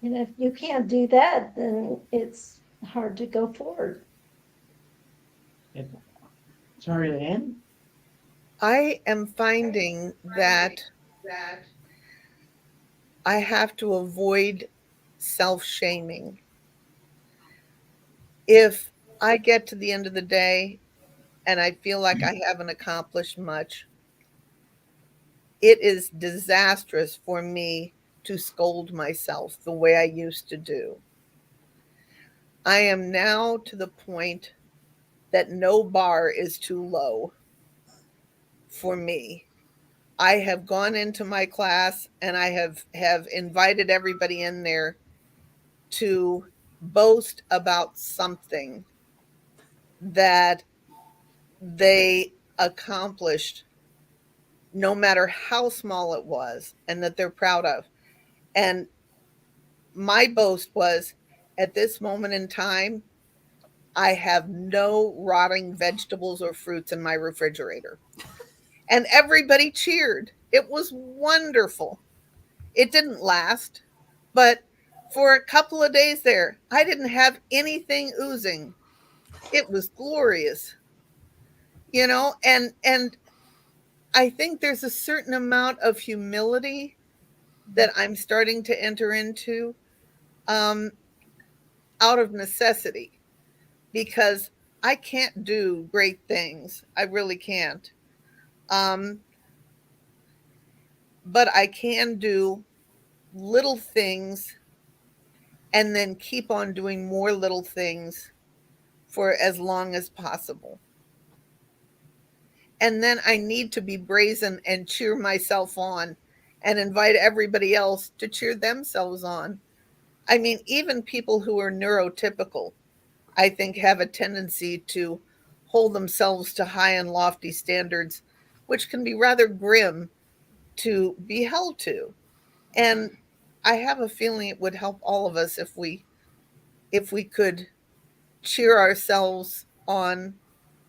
And if you can't do that, then it's hard to go forward. Sorry, Anne. I am finding that I have to avoid self shaming. If I get to the end of the day and I feel like I haven't accomplished much, it is disastrous for me to scold myself the way I used to do. I am now to the point that no bar is too low for me. I have gone into my class and I have invited everybody in there to boast about something that they accomplished, no matter how small it was, and that they're proud of. And my boast was, at this moment in time, I have no rotting vegetables or fruits in my refrigerator. And everybody cheered. It was wonderful. It didn't last, but for a couple of days there, I didn't have anything oozing. It was glorious, and I think there's a certain amount of humility that I'm starting to enter into, um, out of necessity, because I can't do great things. I really can't. Um, but I can do little things and then keep on doing more little things for as long as possible. And then I need to be brazen and cheer myself on and invite everybody else to cheer themselves on. I mean, even people who are neurotypical, I think, have a tendency to hold themselves to high and lofty standards, which can be rather grim to be held to. And I have a feeling it would help all of us if we could cheer ourselves on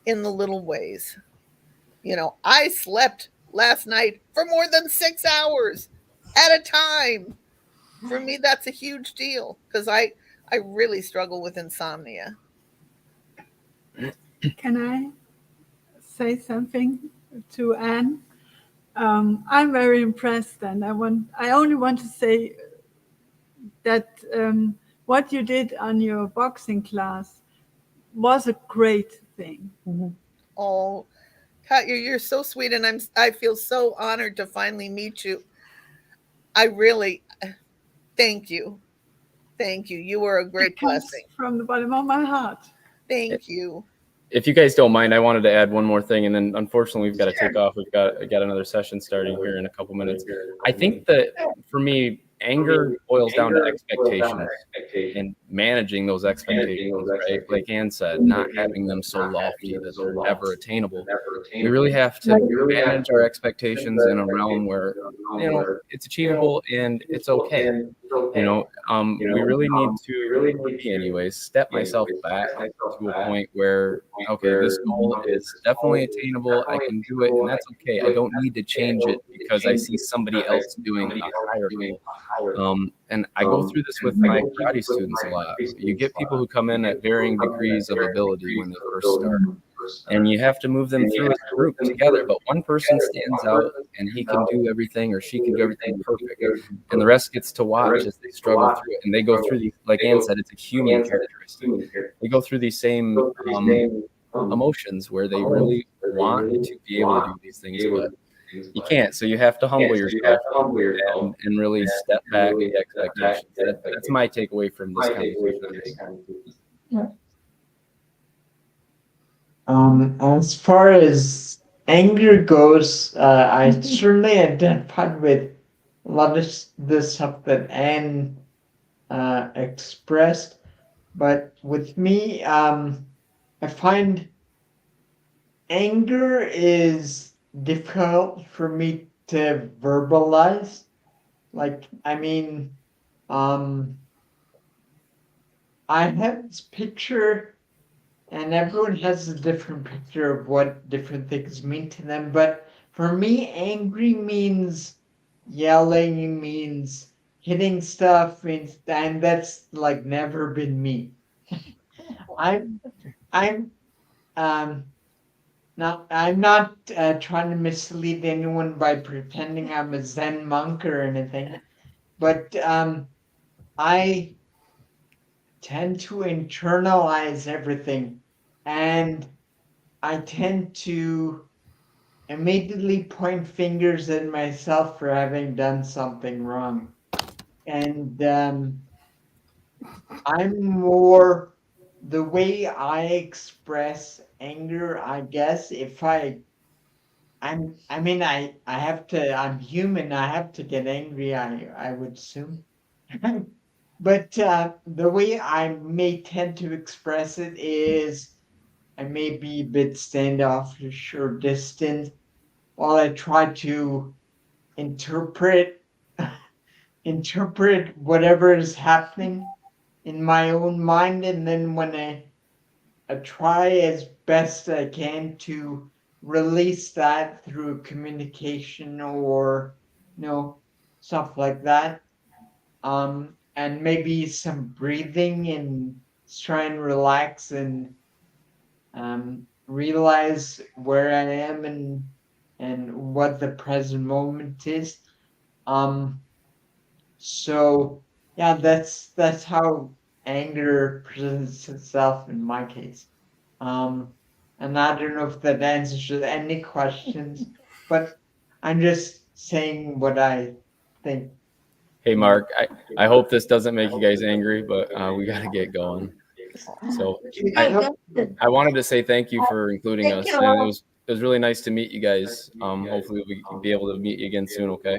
in the little ways. I slept last night for more than 6 hours at a time. For me, that's a huge deal because I really struggle with insomnia. Can I say something to Anne? I'm very impressed, and I only want to say that what you did on your boxing class was a great thing. Oh, Katya, you're so sweet, and I feel so honored to finally meet you. I really thank you. Thank you. You were a It great comes blessing. from the bottom of my heart. Thank you. If you guys don't mind, I wanted to add one more thing, and then unfortunately we've got to take off. We've got another session starting here in a couple minutes. I think that for me, anger boils down to expectations and managing those expectations, right? Like Ann said, not having them so lofty that they're never attainable. We really have to manage our expectations in a realm where it's achievable and it's okay. We really need to, for me anyways, step myself back to a point where, okay, this goal is definitely attainable. I can do it, and that's okay. I don't need to change it because I see somebody else doing a higher goal. And I go through this with my karate students a lot. You get people who come in at varying degrees of ability when they first start, and you have to move them through as a group together. But one person stands out and he can do everything or she can do everything perfect, and the rest gets to watch as they struggle through it. And they go through these, like Ann said, it's a human characteristic. They go through these same emotions where they really want to be able to do these things, but you can't. So you have to humble yourself and really step back the expectations. That's my takeaway from this conversation. As far as anger goes, I certainly identified with a lot of the stuff that Anne expressed, but with me, I find anger is difficult for me to verbalize. Like, I mean, um, I have this picture, and everyone has a different picture of what different things mean to them. But for me, angry means yelling, means hitting stuff, means, and that's like never been me. I'm, I'm, um, I'm not trying to mislead anyone by pretending I'm a Zen monk or anything, but I tend to internalize everything, and I tend to immediately point fingers at myself for having done something wrong. And I'm more the way I express anger, I guess, if I mean I have to I'm human, I have to get angry, I would assume. But the way I may tend to express it is I may be a bit standoffish or distant while I try to interpret interpret whatever is happening in my own mind, and then when I try as best I can to release that through communication or stuff like that. And maybe some breathing and try and relax and realize where I am and what the present moment is. Um, so yeah, that's how anger presents itself in my case. Um, and I don't know if that answers any questions, but I'm just saying what I think. Hey, Mark, I hope this doesn't make you guys angry, but we got to get going. So Okay, I, good. I wanted to say thank you for including Thank us, you and all. it was really nice to meet you guys. Hopefully we can be able to meet you again soon. Okay.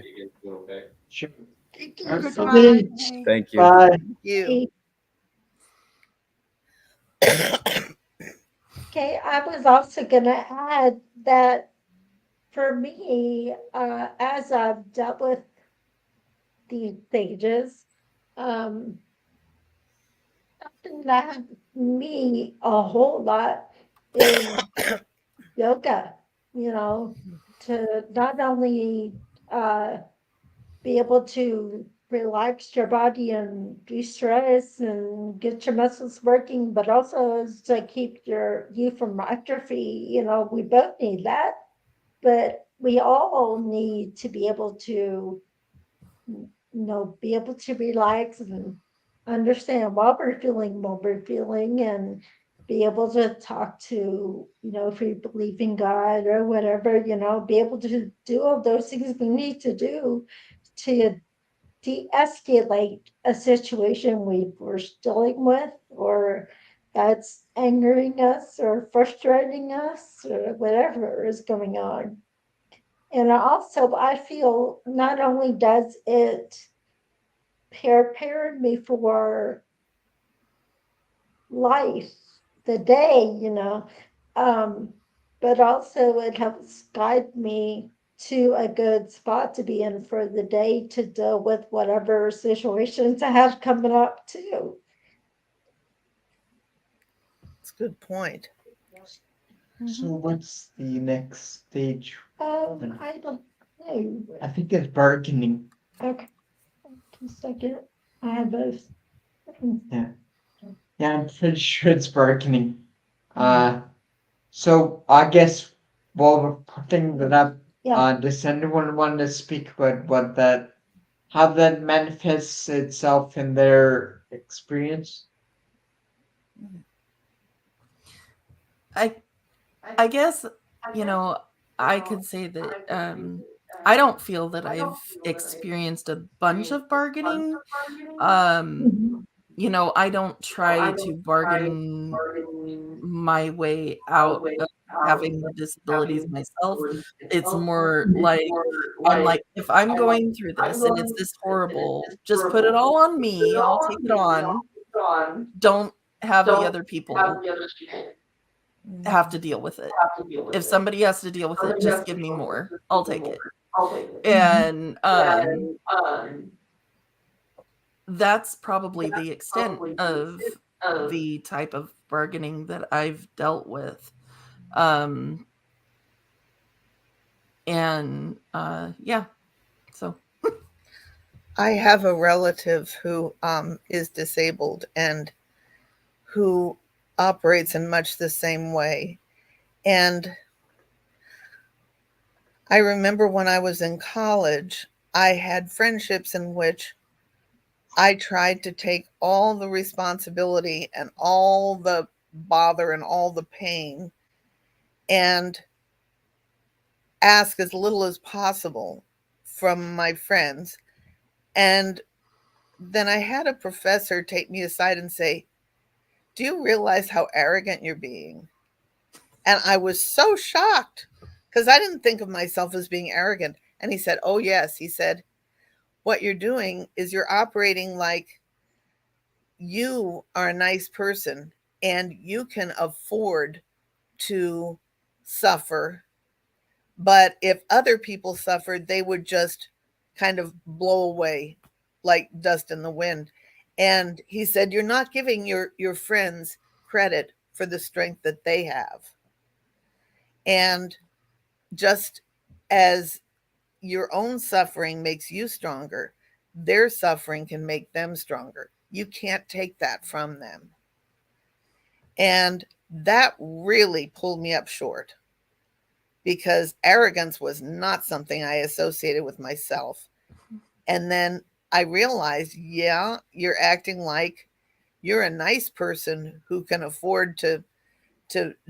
Sure. Thank you so Goodbye. much. Thank you. Bye. You. Okay, I was also going to add that for me, as I've dealt with these stages, um, something that helped me a whole lot is yoga, to not only uh, be able to relax your body and de-stress and get your muscles working, but also is to keep you from atrophy. We both need that, but we all need to be able to be able to relax and understand what we're feeling, and be able to talk to, if we believe in God or whatever, be able to do all those things we need to do to de-escalate a situation we're dealing with, or that's angering us or frustrating us or whatever is going on. And also, I feel not only does it prepare me for life, the day, but also it helps guide me to a good spot to be in for the day to deal with whatever situations I have coming up too. That's a good point. So what's the next stage? I don't know. I think it's bargaining. Okay, just a second. I have both. Yeah. Yeah, I'm pretty sure it's bargaining. So I guess while we're putting that up, Yeah. does anyone want to speak about how that manifests itself in their experience? I I guess, I could say that I don't feel that I've experienced a bunch of bargaining. Um, Mhm. I don't try to bargain my way out of having the disabilities myself. It's more like I'm like, if I'm going through this and it's this horrible, just put it all on me. I'll take it on. Don't have the other people have to deal with it. If somebody has to deal with it, just give me more. I'll take it. And that's probably the extent of the type of bargaining that I've dealt with. Um, and yeah, so I have a relative who is disabled and who operates in much the same way. And I remember when I was in college, I had friendships in which I tried to take all the responsibility and all the bother and all the pain and ask as little as possible from my friends. And then I had a professor take me aside and say, "Do you realize how arrogant you're being?" And I was so shocked because I didn't think of myself as being arrogant. And he said, "Oh, yes." He said, "What you're doing is you're operating like you are a nice person and you can afford to suffer. But if other people suffered, they would just kind of blow away like dust in the wind." And he said, "You're not giving your friends credit for the strength that they have. And just as your own suffering makes you stronger, their suffering can make them stronger. You can't take that from them." And that really pulled me up short because arrogance was not something I associated with myself. And then I realized, yeah, you're acting like you're a nice person who can afford to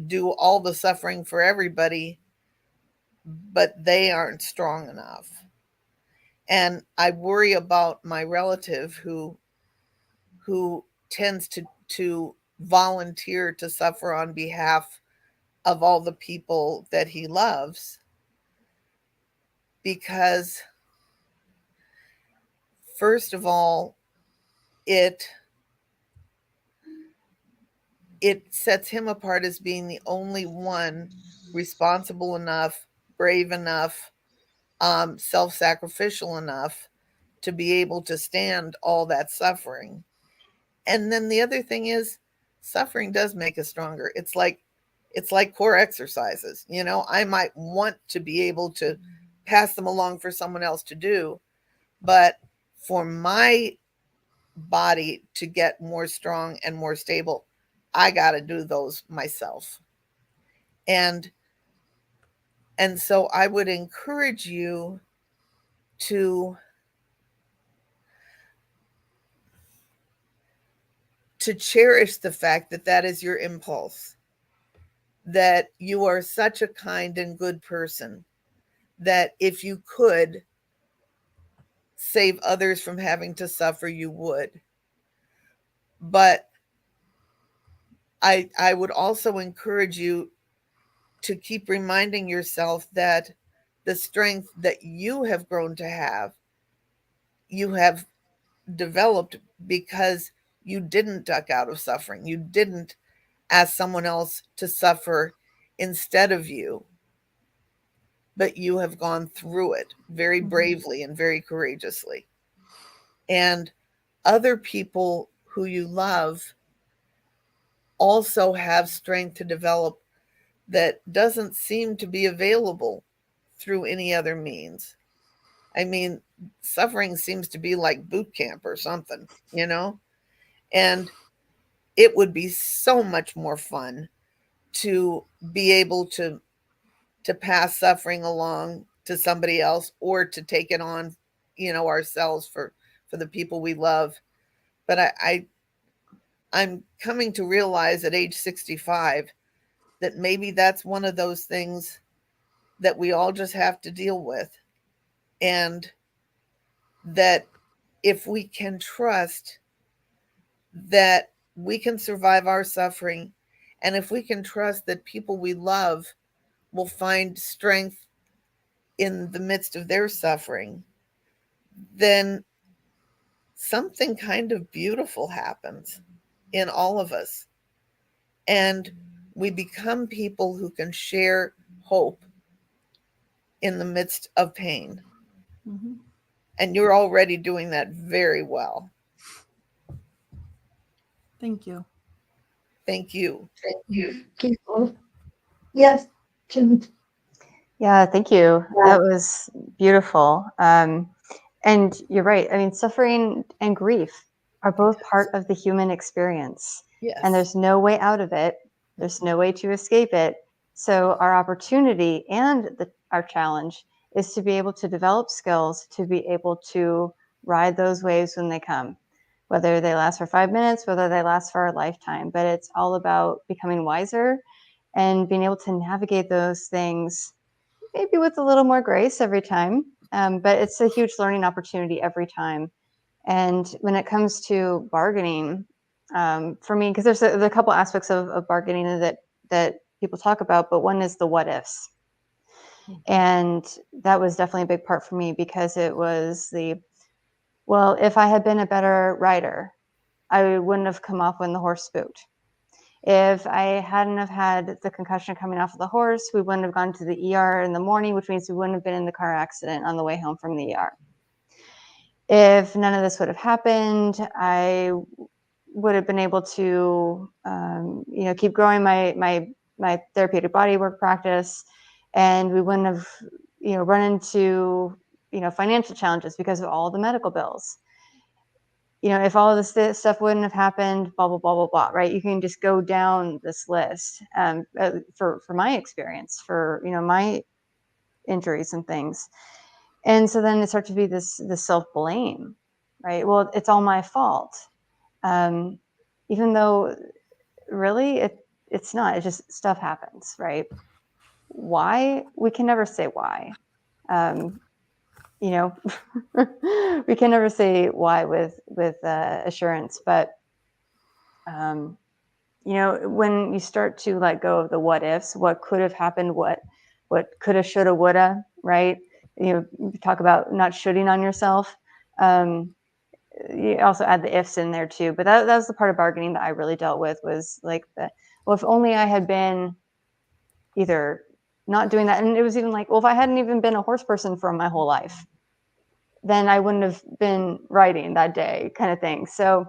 do all the suffering for everybody, but they aren't strong enough. And I worry about my relative who tends to volunteer to suffer on behalf of all the people that he loves because first of all it it sets him apart as being the only one responsible enough, brave enough, self-sacrificial enough to be able to stand all that suffering. And then the other thing is suffering does make us stronger. It's like core exercises. I might want to be able to pass them along for someone else to do, but for my body to get more strong and more stable, I got to do those myself. And and so I would encourage you to cherish the fact that that is your impulse, that you are such a kind and good person that if you could save others from having to suffer, you would. But I would also encourage you to keep reminding yourself that the strength that you have grown to have, you have developed because you didn't duck out of suffering. You didn't ask someone else to suffer instead of you, but you have gone through it very bravely and very courageously. And other people who you love also have strength to develop that doesn't seem to be available through any other means. I mean, suffering seems to be like boot camp or something. And it would be so much more fun to be able to pass suffering along to somebody else or to take it on ourselves for the people we love. But I'm coming to realize at age 65 that maybe that's one of those things that we all just have to deal with. And that if we can trust that we can survive our suffering, and if we can trust that people we love will find strength in the midst of their suffering, then something kind of beautiful happens in all of us. And we become people who can share hope in the midst of pain. Mm-hmm. And you're already doing that very well. Thank you. Thank you. People. Yes, Jim. Yeah, thank you. That was beautiful. And you're right. I mean, suffering and grief are both part of the human experience. Yes. And there's no way out of it. There's no way to escape it. So our opportunity and our challenge is to be able to develop skills to be able to ride those waves when they come. whether they last for 5 minutes, whether they last for a lifetime. But it's all about becoming wiser and being able to navigate those things maybe with a little more grace every time. But it's a huge learning opportunity every time. And when it comes to bargaining, for me, because there's a couple aspects of bargaining that people talk about, but one is the what ifs. And that was definitely a big part for me, because it was well, if I had been a better rider, I wouldn't have come off when the horse spooked. If I hadn't have had the concussion coming off of the horse, we wouldn't have gone to the ER in the morning, which means we wouldn't have been in the car accident on the way home from the ER. If none of this would have happened, I would have been able to, keep growing my therapeutic bodywork practice, and we wouldn't have, run into, financial challenges because of all the medical bills. If all of this stuff wouldn't have happened, blah, blah, blah, blah, blah, right? You can just go down this list, for my experience, for, my injuries and things. And so then it starts to be this self-blame, right? Well, it's all my fault. Even though really it's not, it's just stuff happens, right? Why? We can never say why. We can never say why with assurance, but when you start to let go of the what ifs, what could have happened, what coulda, shoulda, woulda, right? Talk about not shooting on yourself. You also add the ifs in there too, but that was the part of bargaining that I really dealt with, was like, well, if only I had been either not doing that. And it was even like, well, if I hadn't even been a horse person for my whole life, then I wouldn't have been riding that day, kind of thing. So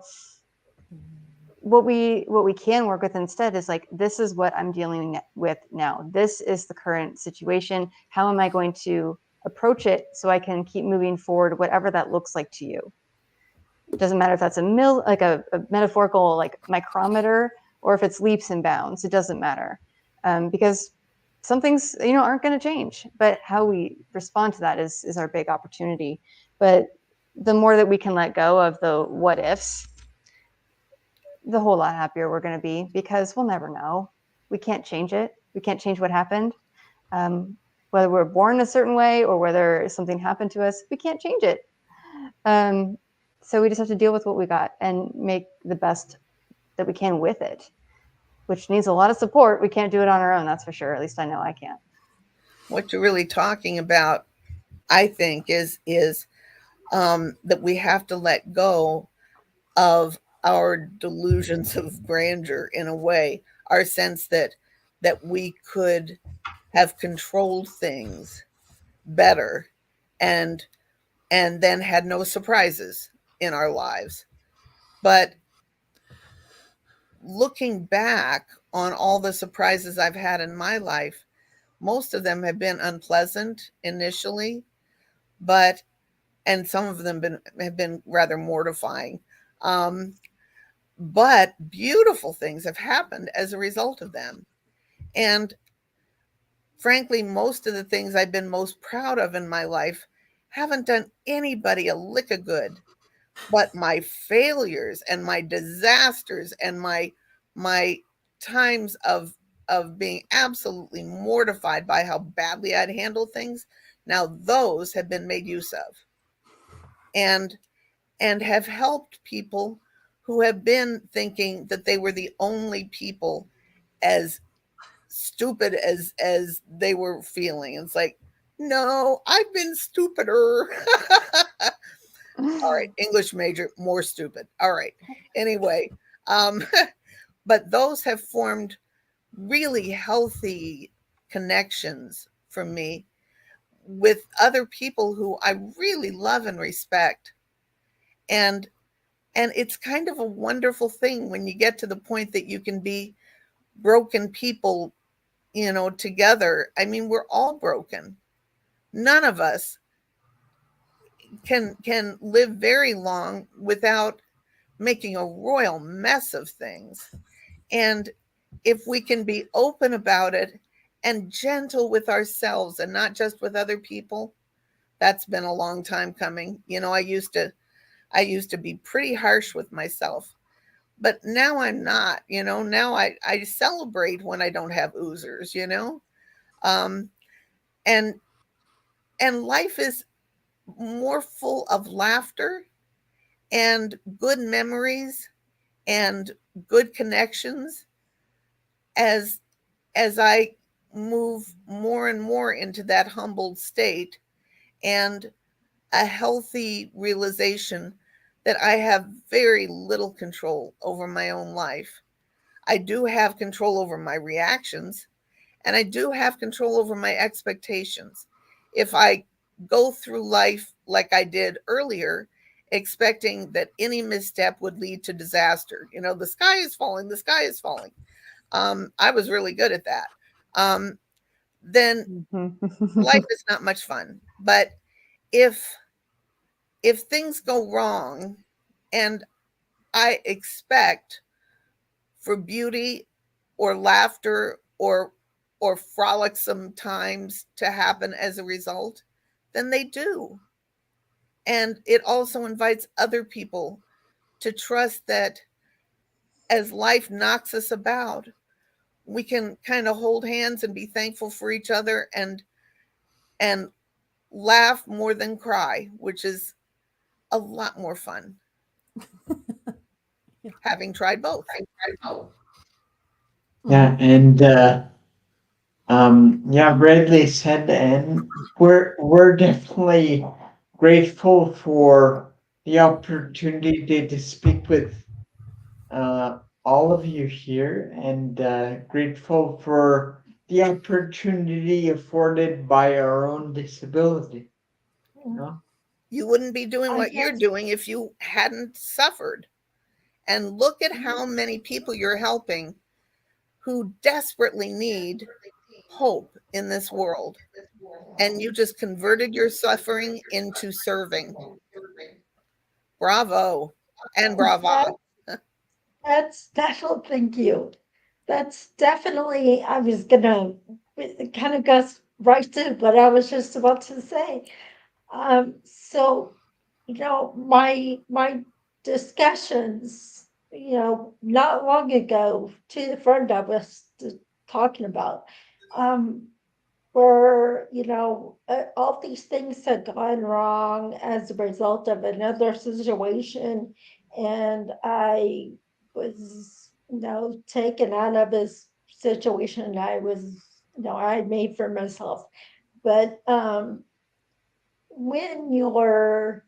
what we can work with instead is like, this is what I'm dealing with now. This is the current situation. How am I going to approach it so I can keep moving forward, whatever that looks like to you? It doesn't matter if that's a metaphorical like micrometer, or if it's leaps and bounds. It doesn't matter, because some things aren't going to change, but how we respond to that is our big opportunity. But the more that we can let go of the what ifs, the whole lot happier we're going to be, because we'll never know. We can't change it. We can't change what happened. Whether we're born a certain way or whether something happened to us, we can't change it. So we just have to deal with what we got and make the best that we can with it, which needs a lot of support. We can't do it on our own, that's for sure. At least I know I can't. What you're really talking about, I think, is that we have to let go of our delusions of grandeur, in a way, our sense that we could have controlled things better, and then had no surprises in our lives. But looking back on all the surprises I've had in my life, most of them have been unpleasant initially, and some of them have been rather mortifying. But beautiful things have happened as a result of them. And frankly, most of the things I've been most proud of in my life haven't done anybody a lick of good. But my failures and my disasters and my times of being absolutely mortified by how badly I'd handled things, now those have been made use of, and have helped people who have been thinking that they were the only people as stupid as they were feeling. It's like, no, I've been stupider. All right, English major, more stupid. All right. Anyway, but those have formed really healthy connections for me with other people who I really love and respect. And it's kind of a wonderful thing when you get to the point that you can be broken people, together. I mean, we're all broken. None of us can live very long without making a royal mess of things. And if we can be open about it and gentle with ourselves and not just with other people, that's been a long time coming. I I used to be pretty harsh with myself, but now I'm not, now I celebrate when I don't have oozers. Um, and, and life is more full of laughter and good memories and good connections as as I move more and more into that humbled state and a healthy realization that I have very little control over my own life. I do have control over my reactions, and I do have control over my expectations. If I go through life like I did earlier, expecting that any misstep would lead to disaster, the sky is falling, the sky is falling. I was really good at that. Um, then life is not much fun. But if if things go wrong and I expect for beauty or laughter or frolicsome times to happen as a result, then they do. And it also invites other people to trust that as life knocks us about, we can kind of hold hands and be thankful for each other and laugh more than cry, which is a lot more fun having tried both. Yeah, and yeah, rightly said, and we're definitely grateful for the opportunity to speak with all of you here, and grateful for the opportunity afforded by our own disability. You know? You wouldn't be doing I what you're guess doing if you hadn't suffered. And look at how many people you're helping who desperately need hope in this world. And you just converted your suffering into serving. Bravo and brava. that that's definitely, thank you. That's definitely, I was gonna, it kind of goes right to what I was just about to say. So, my discussions, not long ago to the friend I was talking about, um, where, all these things had gone wrong as a result of another situation. And I was, taken out of this situation I had made for myself. But when your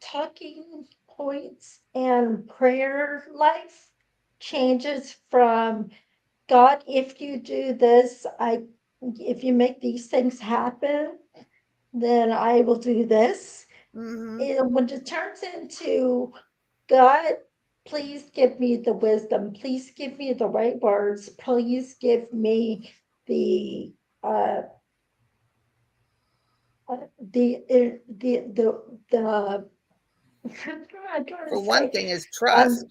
talking points and prayer life changes from God, if you do this, if you make these things happen, then I will do this. Mm-hmm. And when it turns into God, please give me the wisdom, please give me the right words, please give me the uh the I'm trying to For one say, thing, is um, trust.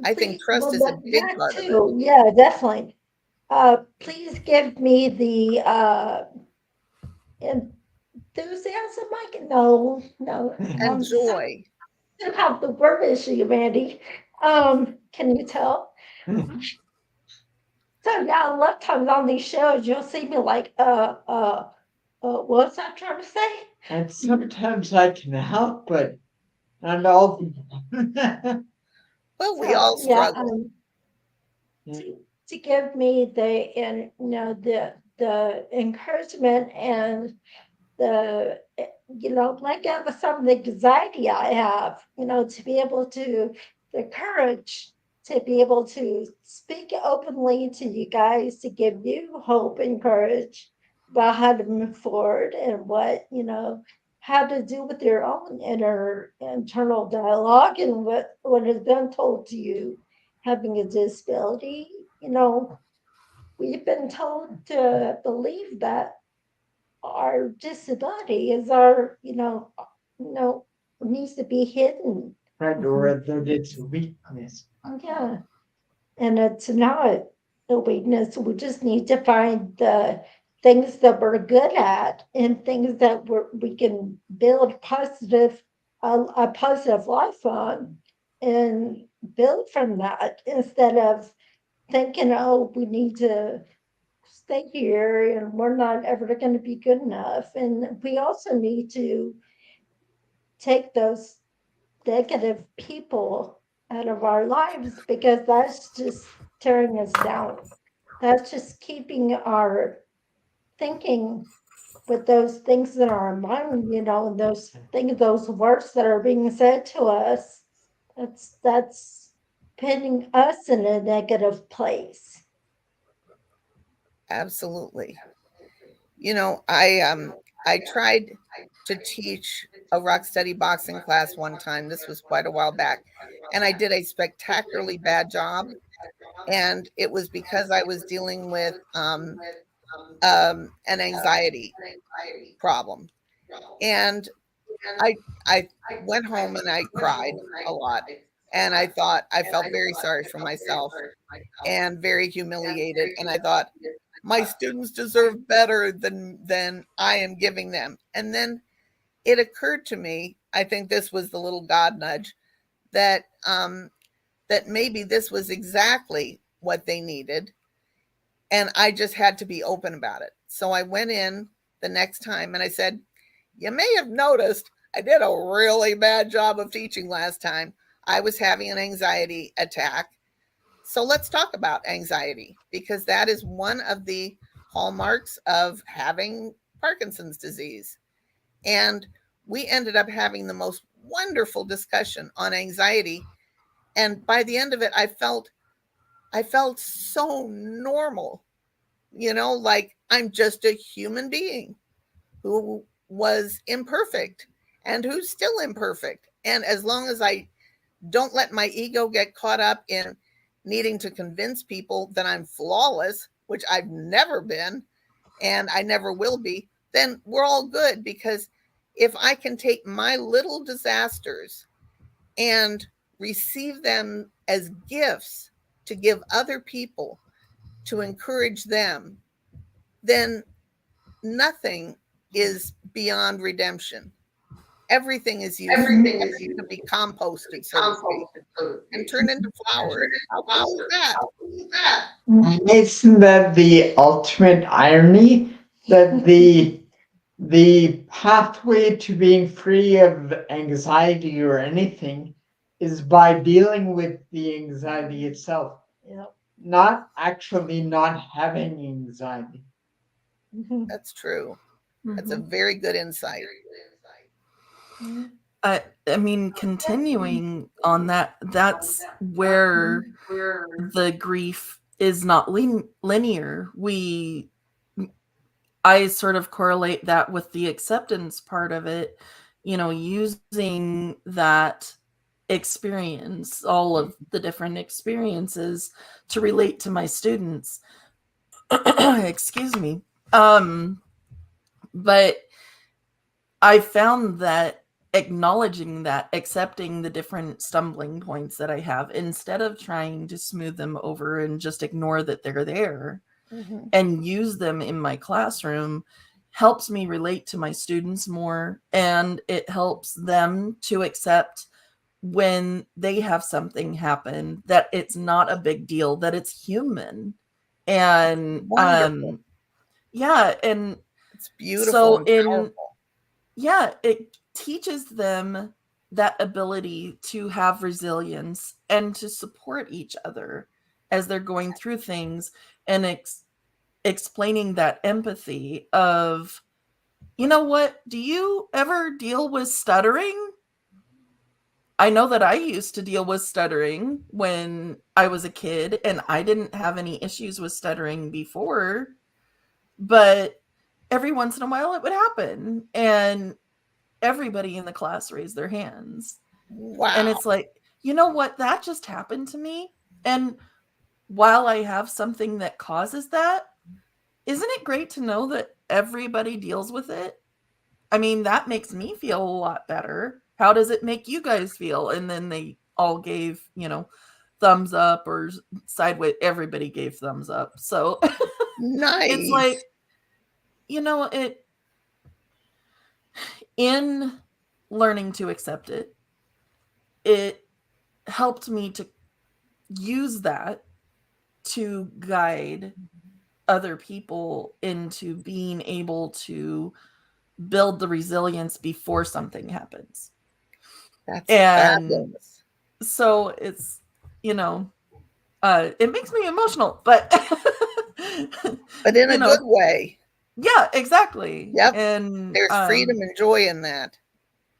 I think please, trust well, is a big that part of it. too, yeah, definitely. Please give me the enthusiasm. No, no, And joy. still have the word issue, Mandy. Can you tell? So yeah, a lot of times on these shows, you'll see me like, what's that trying to say? And sometimes I can help, but not all the Well, we So all yeah, struggle. to give me the, and the encouragement and the, like some of the anxiety I have, to be able to, the courage to be able to speak openly to you guys, to give you hope and courage about how to move forward and what, how to deal with your own internal dialogue and what has been told to you having a disability. We've been told to believe that our disability is our, needs to be hidden. right, or that it's a weakness. Yeah. And it's not a weakness. We just need to find the things that we're good at and things that we can build positive a positive life on and build from that instead of thinking, oh, we need to stay here and we're not ever going to be good enough. And we also need to take those negative people out of our lives because that's just tearing us down. That's just keeping our thinking with those things in our mind, those things, those words that are being said to us. That's putting us in a negative place. Absolutely. I tried to teach a rock steady boxing class one time. This was quite a while back, and I did a spectacularly bad job. And it was because I was dealing with an anxiety problem, and I went home and I cried a lot, and I felt very sorry for myself and very humiliated, and I thought my students deserve better than I am giving them. And then it occurred to me, I think this was the little God nudge, that that maybe this was exactly what they needed, and I just had to be open about it. So I went in the next time and I said, "You may have noticed I did a really bad job of teaching last time. I was having an anxiety attack. So let's talk about anxiety because that is one of the hallmarks of having Parkinson's disease." And we ended up having the most wonderful discussion on anxiety. And by the end of it, I felt so normal, like I'm just a human being who was imperfect and who's still imperfect. And as long as I don't let my ego get caught up in needing to convince people that I'm flawless, which I've never been and I never will be, then we're all good. Because if I can take my little disasters and receive them as gifts to give other people, to encourage them, then nothing is beyond redemption. Everything is useful. Everything can be composted, so to speak, and turned into flowers. How cool is that? Isn't that the ultimate irony that the pathway to being free of anxiety or anything is by dealing with the anxiety itself, not actually not having anxiety. That's true. That's a very good insight. I mean, continuing on that, that's where the grief is not linear. I sort of correlate that with the acceptance part of it, using that experience, all of the different experiences to relate to my students. Excuse me. But I found that acknowledging that, accepting the different stumbling points that I have, instead of trying to smooth them over and just ignore that they're there and use them in my classroom, helps me relate to my students more, and it helps them to accept when they have something happen that it's not a big deal, that it's human. And Wonderful. yeah, and It's beautiful so and powerful. it teaches them that ability to have resilience and to support each other as they're going through things, and explaining that empathy of, what, do you ever deal with stuttering? I know that I used to deal with stuttering when I was a kid, and I didn't have any issues with stuttering before, but every once in a while it would happen, and everybody in the class raised their hands. Wow. And it's like, you know what? That just happened to me. And while I have something that causes that, isn't it great to know that everybody deals with it? I mean, that makes me feel a lot better. How does it make you guys feel? And then they all gave, thumbs up or sideways. Everybody gave thumbs up. So Nice. it's like, it in learning to accept it, it helped me to use that to guide other people into being able to build the resilience before something happens. That's And fabulous. so it's, it makes me emotional, but But in a good way. Yeah, exactly. Yep. And There's freedom and joy in that.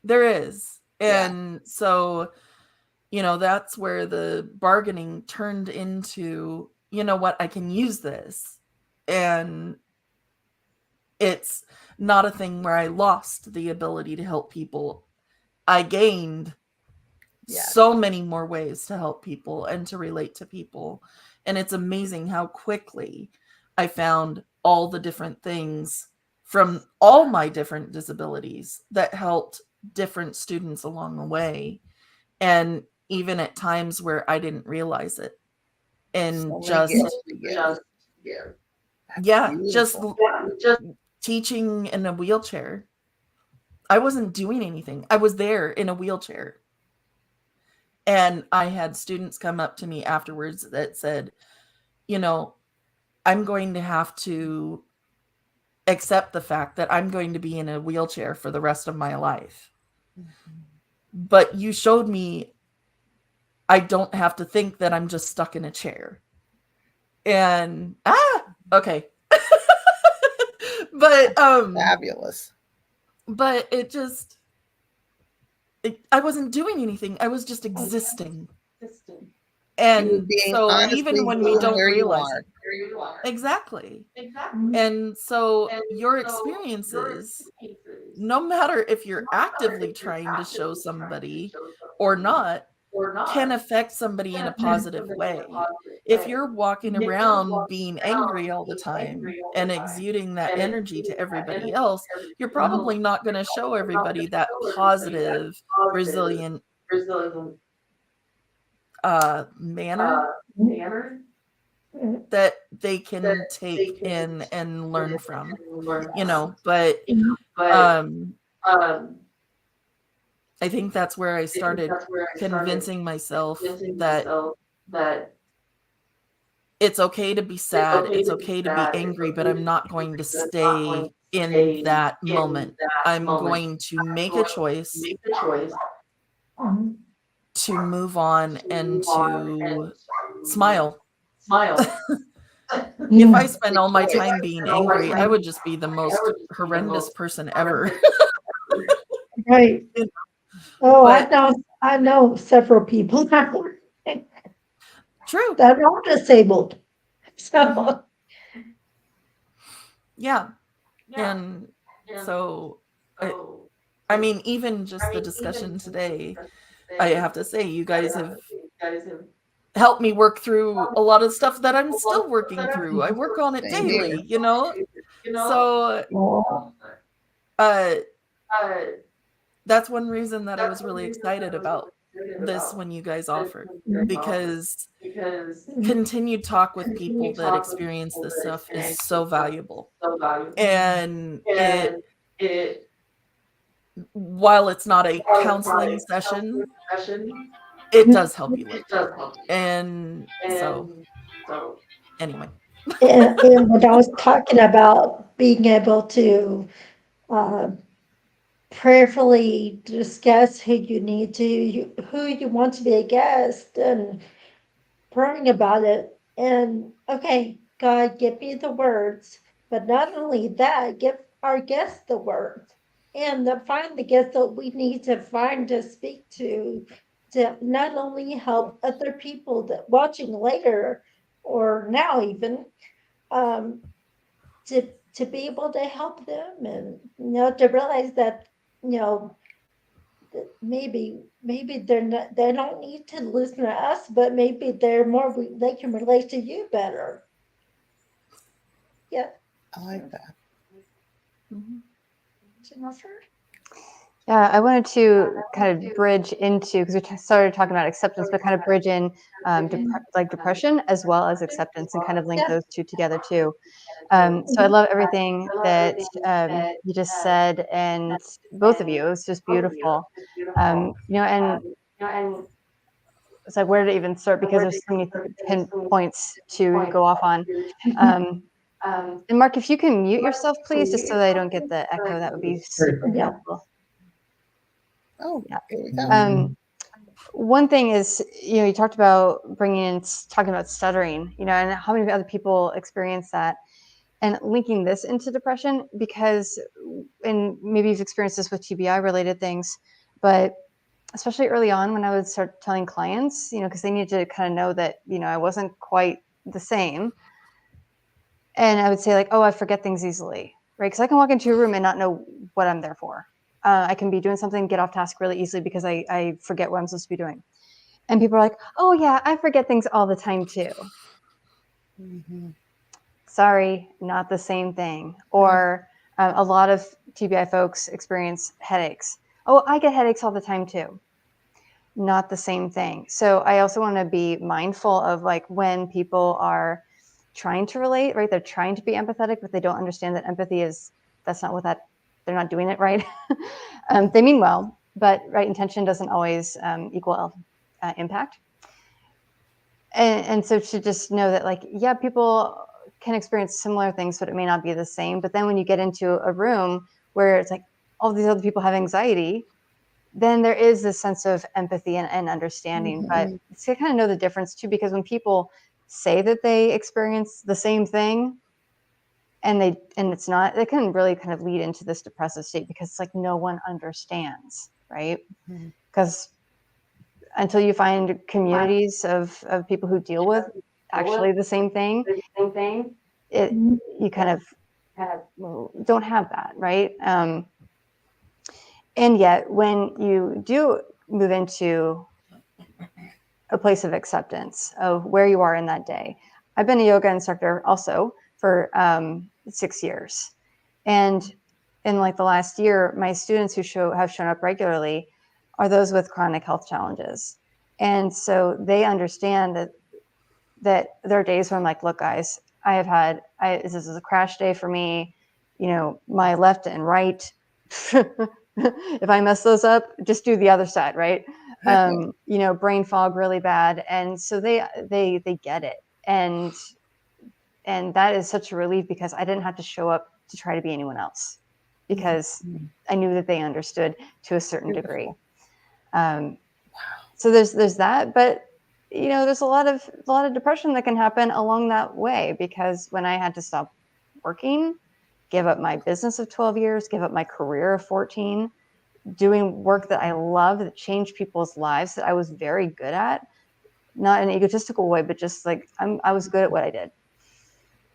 There is. And so, that's where the bargaining turned into, you know what, I can use this. And it's not a thing where I lost the ability to help people. I gained so many more ways to help people and to relate to people. And it's amazing how quickly I found all the different things from all my different disabilities that helped different students along the way. And even at times where I didn't realize it. And just teaching in a wheelchair. I wasn't doing anything. I was there in a wheelchair. And I had students come up to me afterwards that said, I'm going to have to accept the fact that I'm going to be in a wheelchair for the rest of my life. But you showed me I don't have to think that I'm just stuck in a chair. And okay. But fabulous. But I wasn't doing anything. I was just existing. And so even when we don't realize it, exactly. And so your experiences, no matter if you're actively trying to show somebody or not, can affect somebody in a positive way. If you're walking around being angry all the time and exuding that energy to everybody else, you're probably not going to show everybody that positive, resilient manner that they can take in and learn from, but I think that's where I started convincing myself that it's okay to be sad, it's okay to be angry, but I'm not going to stay in that moment. I'm going to make a choice to move on and to smile. If I spend all my time being angry, I would just be the most horrendous person ever. Right. Oh, I know several people True. that are disabled. So Yeah. And so, I mean, even just the discussion today, I have to say, you guys have helped me work through a lot of stuff that I'm still working through. I work on it daily, So, that's one reason that I was really excited about this when you guys offered, because continued talk with people that experience this stuff is so valuable. And while it's not a counseling session, it does help you later. And so, anyway. and when I was talking about being able to uh, prayerfully discuss who you need to, who you want to be a guest, and praying about it. And okay, God, give me the words, but not only that, give our guests the words, and find the guests that we need to find to speak to not only help other people that watching later or now even um, to be able to help them, and to realize that that maybe they don't need to listen to us, but maybe they can relate to you better. Yeah. I like that. Jennifer? Yeah, I wanted to kind of bridge into, because we started talking about acceptance, but kind of bridge in like depression as well as acceptance and kind of link Yeah. those two together too. So I love everything that you just said, and both of you. It was just beautiful. And it's like, where to even start, because there's so many pinpoints to go off on. And Mark, if you can mute yourself, please, just so that I don't get the echo, that would be super Yeah. helpful. Oh, Yeah. here we go. One thing is, you talked about talking about stuttering, and how many other people experience that, and linking this into depression, because, and maybe you've experienced this with TBI related things, but especially early on when I would start telling clients, because they needed to kind of know that, I wasn't quite the same. And I would say like, oh, I forget things easily, right? Because I can walk into a room and not know what I'm there for. I can be doing something, get off task really easily because I forget what I'm supposed to be doing. And people are like, oh yeah, I forget things all the time too. Sorry, not the same thing. Or a lot of TBI folks experience headaches. Oh, I get headaches all the time too. Not the same thing. So I also want to be mindful of like when people are trying to relate, right? They're trying to be empathetic, but they don't understand that empathy that's not what they're not doing it right. They mean well, but right intention doesn't always equal impact. And so to just know that like, yeah, people can experience similar things, but it may not be the same. But then when you get into a room where it's like all these other people have anxiety, then there is this sense of empathy and understanding. But it's to kind of know the difference too, because when people say that they experience the same thing and it's not, it can really kind of lead into this depressive state, because it's like no one understands, right? Because until you find communities of people who deal with actually the same thing, you kind of don't have that, right? And yet when you do move into a place of acceptance of where you are in that day. I've been a yoga instructor also for 6 years. And in like the last year, my students who have shown up regularly are those with chronic health challenges. And so they understand that there are days where I'm like, look, guys, this is a crash day for me. My left and right, if I mess those up, just do the other side, right? Brain fog really bad. And so they get it. And that is such a relief, because I didn't have to show up to try to be anyone else, because I knew that they understood to a certain degree. So there's that, but there's a lot of depression that can happen along that way, because when I had to stop working, give up my business of 12 years, give up my career of 14, doing work that I love, that changed people's lives, that I was very good at, not in an egotistical way, but just like I was good at what I did.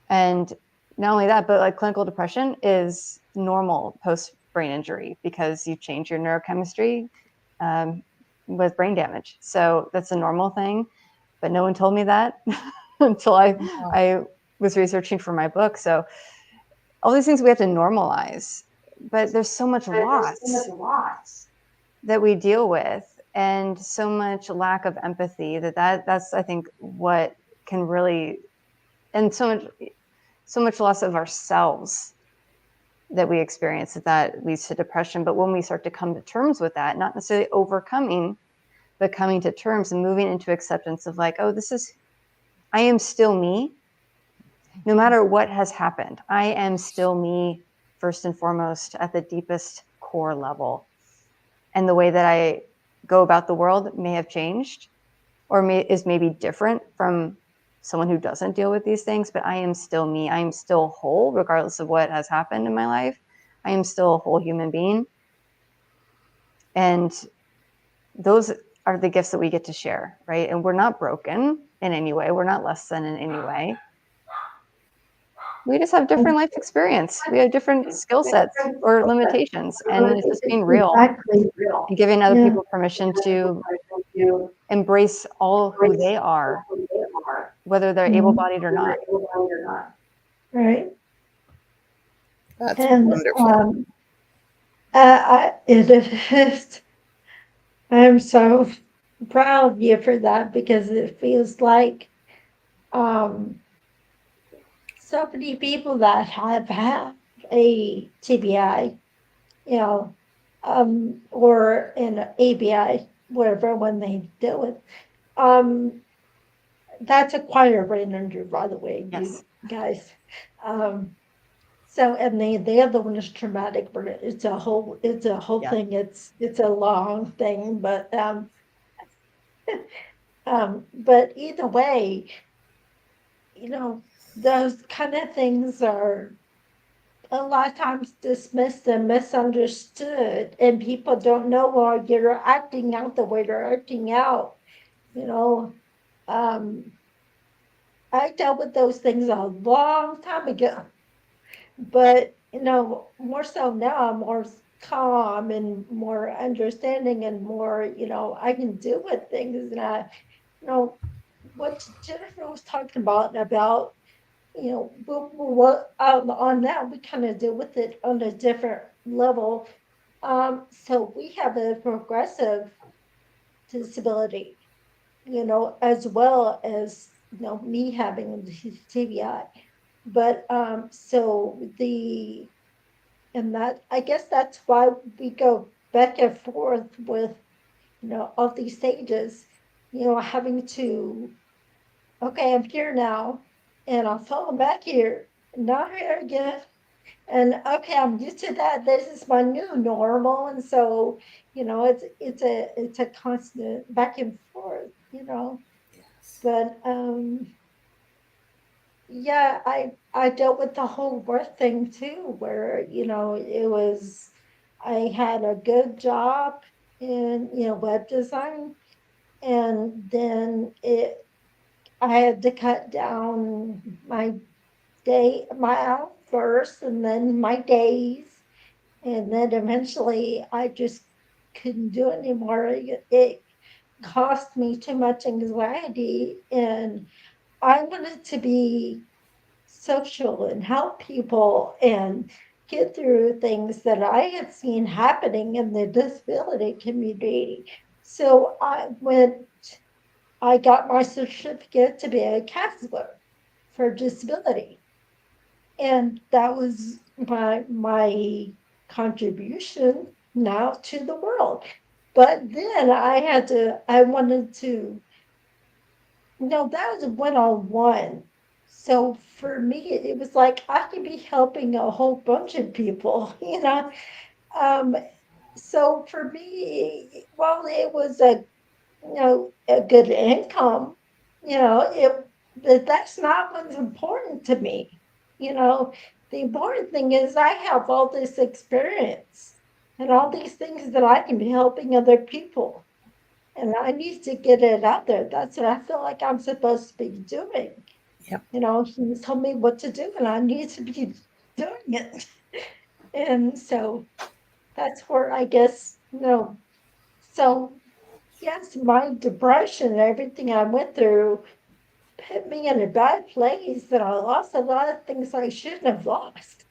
And not only that, but like clinical depression is normal post brain injury, because you change your neurochemistry with brain damage. So that's a normal thing, but no one told me that until I was researching for my book. So all these things we have to normalize, but there's so much loss that we deal with, and so much lack of empathy that's I think what can really, and so much loss of ourselves that we experience that leads to depression. But when we start to come to terms with that, not necessarily overcoming, but coming to terms and moving into acceptance of like, oh, I am still me. No matter what has happened, I am still me, first and foremost, at the deepest core level. And the way that I go about the world may have changed, or is maybe different from someone who doesn't deal with these things, but I am still me. I am still whole, regardless of what has happened in my life. I am still a whole human being. And those are the gifts that we get to share, right? And we're not broken in any way. We're not less than in any way. We just have different life experience. We have different skill sets or limitations, and it's just being real and giving other people permission to embrace all who they are, whether they're able-bodied or not. Right. That's And wonderful. It is. I'm so proud of you for that because it feels like um, so many people that have had a TBI, you know, or an ABI, whatever when they do it. Um, that's acquired brain injury, by the way, you Yes. guys. Um, so and the other one is traumatic, but it's a whole Yeah. thing. It's a long thing, but either way, those kind of things are a lot of times dismissed and misunderstood, and people don't know why you're acting out the way you're acting out. You know, um, I dealt with those things a long time ago, but more so now, I'm more calm and more understanding and more, I can deal with things. And you know, what Jennifer was talking about, what on that, we kind of deal with it on a different level. So we have a progressive disability, as well as, me having the TBI. But and that, I guess that's why we go back and forth with, all these stages, having to, okay, I'm here now, and I'll fall back here, not here again. And okay, I'm used to that. This is my new normal. And so, it's a constant back and forth. Yes. But yeah, I dealt with the whole work thing too, where, I had a good job in, web design, and then I had to cut down my hours and then my days. And then eventually I just couldn't do it anymore. It cost me too much anxiety, and I wanted to be social and help people and get through things that I had seen happening in the disability community. So I got my certificate to be a counselor for disability. And that was my contribution now to the world. But then I wanted to, that was a one-on-one. So for me, it was like I could be helping a whole bunch of people, Um, so for me, while it was a good income, but that's not what's important to me. You know, the important thing is I have all this experience and all these things that I can be helping other people. And I need to get it out there. That's what I feel like I'm supposed to be doing. Yep. He's told me what to do, and I need to be doing it. And so that's where I guess, so yes, my depression and everything I went through put me in a bad place that I lost a lot of things I shouldn't have lost.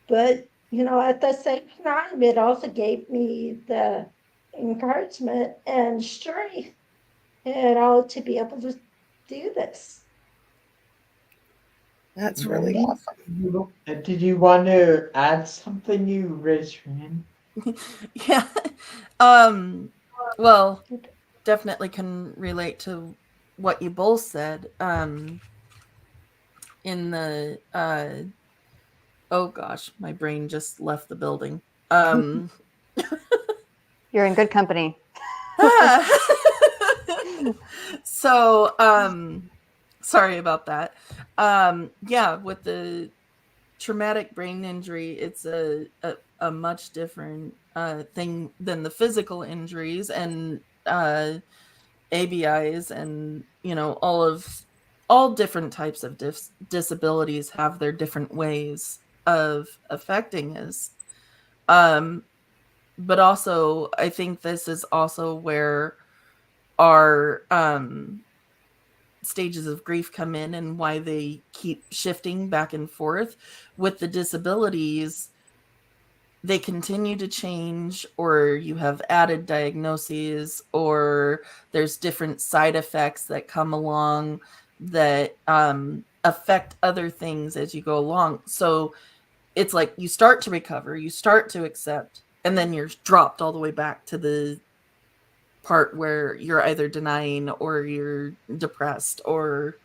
But, at the same time, it also gave me the encouragement and strength, to be able to do this. That's really Wendy, awesome. did you want to add something? You raised your hand. Yeah. Well, definitely can relate to what you both said. In the oh gosh, my brain just left the building. You're in good company. So, sorry about that. Yeah, with the traumatic brain injury, it's a much different thing than the physical injuries and ABIs, and all different types of disabilities have their different ways of affecting us. Um, but also, I think this is also where our stages of grief come in and why they keep shifting back and forth with the disabilities. they continue to change, or you have added diagnoses, or there's different side effects that come along that affect other things as you go along. So it's like you start to recover, you start to accept, and then you're dropped all the way back to the part where you're either denying or you're depressed, or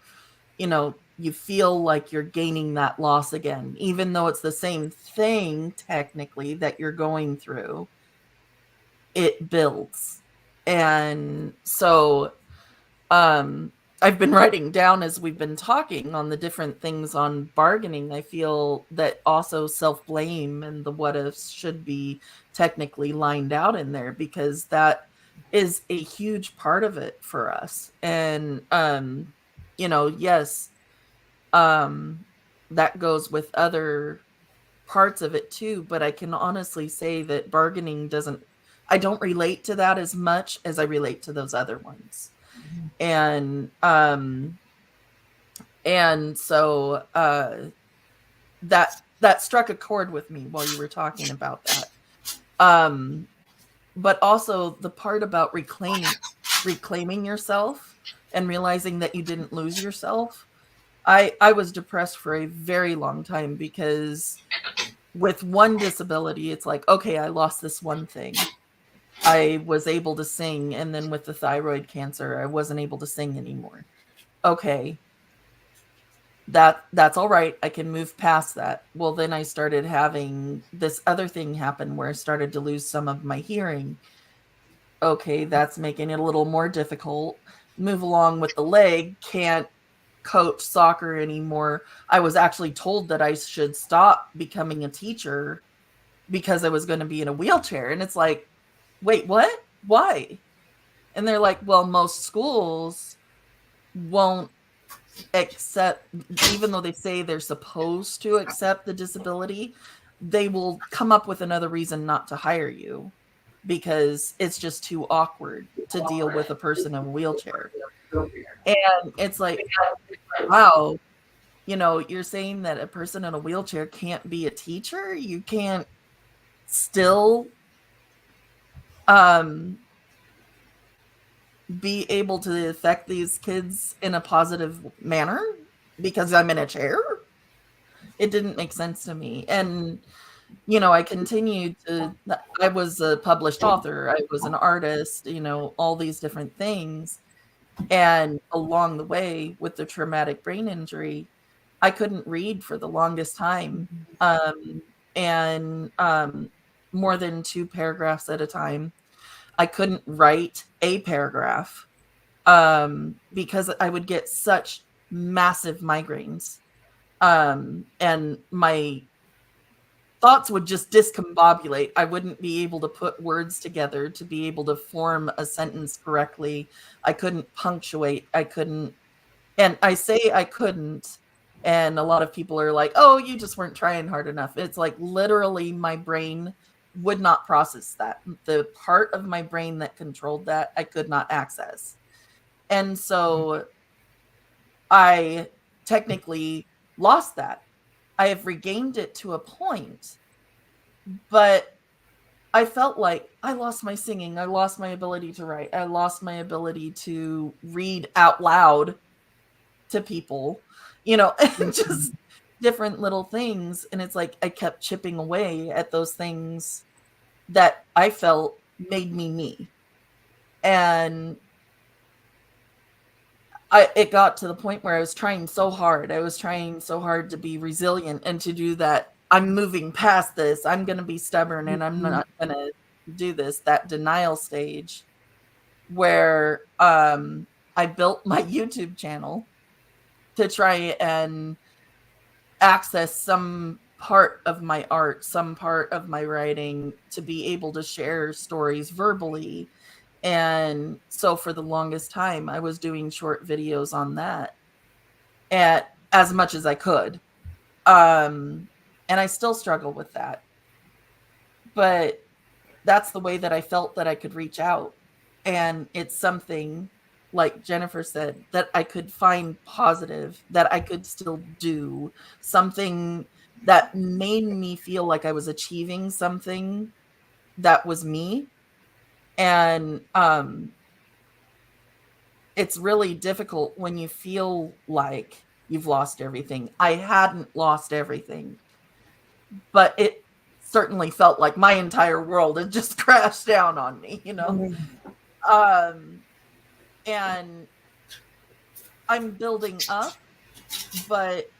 you feel like you're gaining that loss again, even though it's the same thing technically that you're going through. It builds. And so I've been writing down as we've been talking on the different things on bargaining. I feel that also self-blame and the what ifs should be technically lined out in there, because that is a huge part of it for us. And yes, that goes with other parts of it too, but I can honestly say that bargaining I don't relate to that as much as I relate to those other ones. And so that struck a chord with me while you were talking about that. But also the part about reclaiming yourself and realizing that you didn't lose yourself. I was depressed for a very long time, because with one disability, it's like, okay, I lost this one thing. I was able to sing, and then with the thyroid cancer, I wasn't able to sing anymore. Okay, that's all right. I can move past that. Well, then I started having this other thing happen where I started to lose some of my hearing. Okay, that's making it a little more difficult. Move along with the leg, can't coach soccer anymore. I was actually told that I should stop becoming a teacher because I was going to be in a wheelchair. And it's like, wait, what? Why? And they're like, well, most schools won't accept, even though they say they're supposed to accept the disability, they will come up with another reason not to hire you because it's just too awkward to deal with a person in a wheelchair. And it's like, wow, you're saying that a person in a wheelchair can't be a teacher? You can't still be able to affect these kids in a positive manner because I'm in a chair? It didn't make sense to me. And I continued I was a published author, I was an artist, all these different things. And along the way with the traumatic brain injury, I couldn't read for the longest time. And more than 2 paragraphs at a time. I couldn't write a paragraph because I would get such massive migraines. And my thoughts would just discombobulate. I wouldn't be able to put words together to be able to form a sentence correctly. I couldn't punctuate. I couldn't. And I say I couldn't. And a lot of people are like, oh, you just weren't trying hard enough. It's like literally my brain would not process that. The part of my brain that controlled that, I could not access. And so I technically lost that. I have regained it to a point, but I felt like I lost my singing. I lost my ability to write. I lost my ability to read out loud to people, just different little things. And it's like I kept chipping away at those things that I felt made me. And it got to the point where I was trying so hard. I was trying so hard to be resilient and to do that. I'm moving past this. I'm going to be stubborn and I'm not going to do this. That denial stage where I built my YouTube channel to try and access some part of my art, some part of my writing, to be able to share stories verbally. And so for the longest time, I was doing short videos on that at as much as I could. And I still struggle with that. But that's the way that I felt that I could reach out. And it's something, like Jennifer said, that I could find positive, that I could still do something that made me feel like I was achieving something that was me. And it's really difficult when you feel like you've lost everything. I hadn't lost everything, but it certainly felt like my entire world had just crashed down on me, you know? Um, and I'm building up, but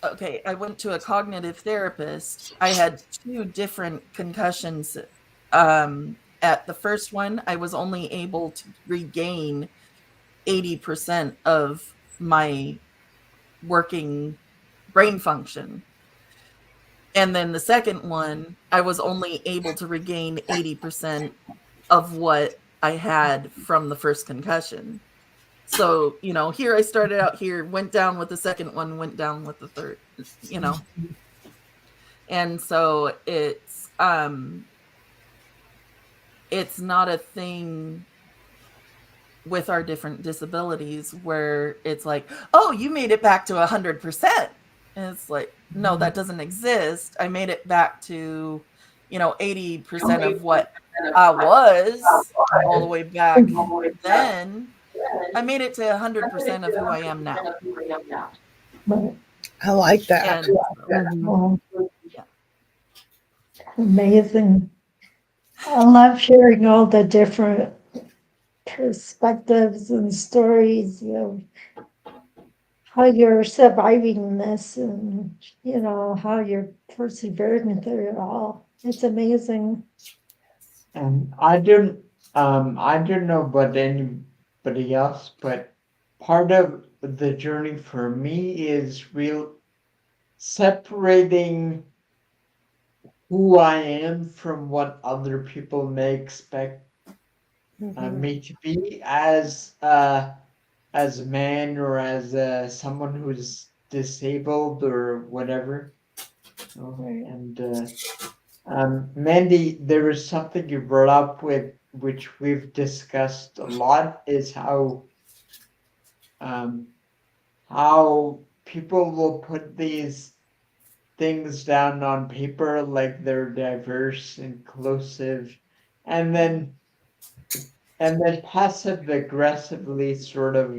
okay, I went to a cognitive therapist. I had two different concussions. At the first one, I was only able to regain 80% of my working brain function. And then the second one, I was only able to regain 80% of what I had from the first concussion. So, you know, here I started out here, went down with the second one, went down with the third, you know. And so it's not a thing with our different disabilities where it's like, oh, you made it back to 100%. And it's like, no, that doesn't exist. I made it back to, you know, 80% of what I was all the way back then. I made it to 100% of who I am now. I like that. And so, yeah. Amazing. I love hearing all the different perspectives and stories of how you're surviving this and, how you're persevering through it all. It's amazing. And I don't know about anybody else, but part of the journey for me is real separating who I am from what other people may expect me to be as a man or as someone who's disabled or whatever. Okay, and Mandy, there was something you brought up with which we've discussed a lot is um, how people will put these things down on paper like they're diverse, inclusive, and then passive aggressively sort of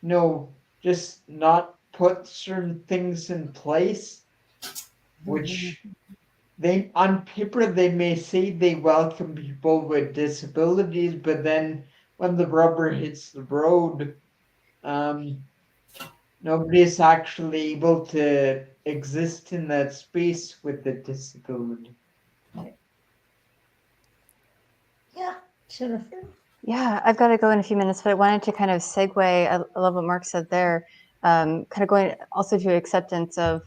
no, just not put certain things in place, which they on paper they may say they welcome people with disabilities, but then when the rubber hits the road, um, nobody's actually able to exist in that space with the disability. Yeah, Jennifer. Yeah, I've got to go in a few minutes, but I wanted to kind of segue. I love what Mark said there. Kind of going also to acceptance of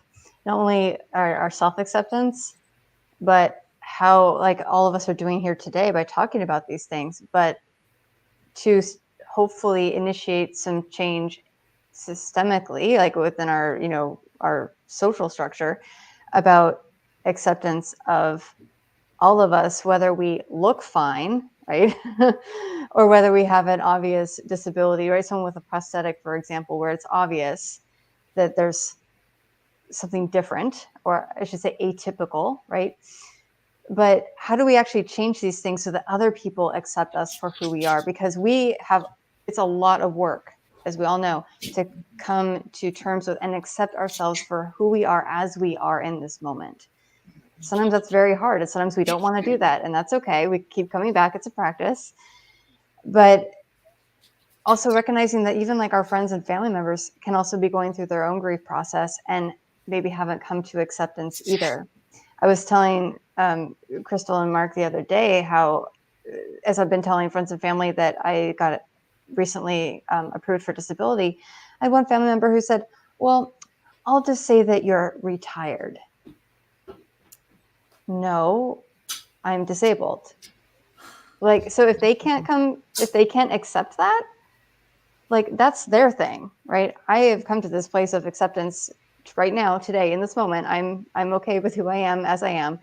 not only our self-acceptance, but how like all of us are doing here today by talking about these things, but to hopefully initiate some change systemically, like within our, our social structure, about acceptance of all of us, whether we look fine, right? Or whether we have an obvious disability, right? Someone with a prosthetic, for example, where it's obvious that there's something different, or I should say atypical, right? But how do we actually change these things so that other people accept us for who we are? Because it's a lot of work, as we all know, to come to terms with and accept ourselves for who we are as we are in this moment. Sometimes that's very hard, and sometimes we don't want to do that, and that's okay. We keep coming back. It's a practice. But also recognizing that even like our friends and family members can also be going through their own grief process and maybe haven't come to acceptance either. I was telling Crystal and Mark the other day how, as I've been telling friends and family that I got recently approved for disability, I had one family member who said, well, I'll just say that you're retired. No, I'm disabled. Like, so if they can't accept that, like that's their thing, right? I have come to this place of acceptance right now, today, in this moment. I'm okay with who I am as I am.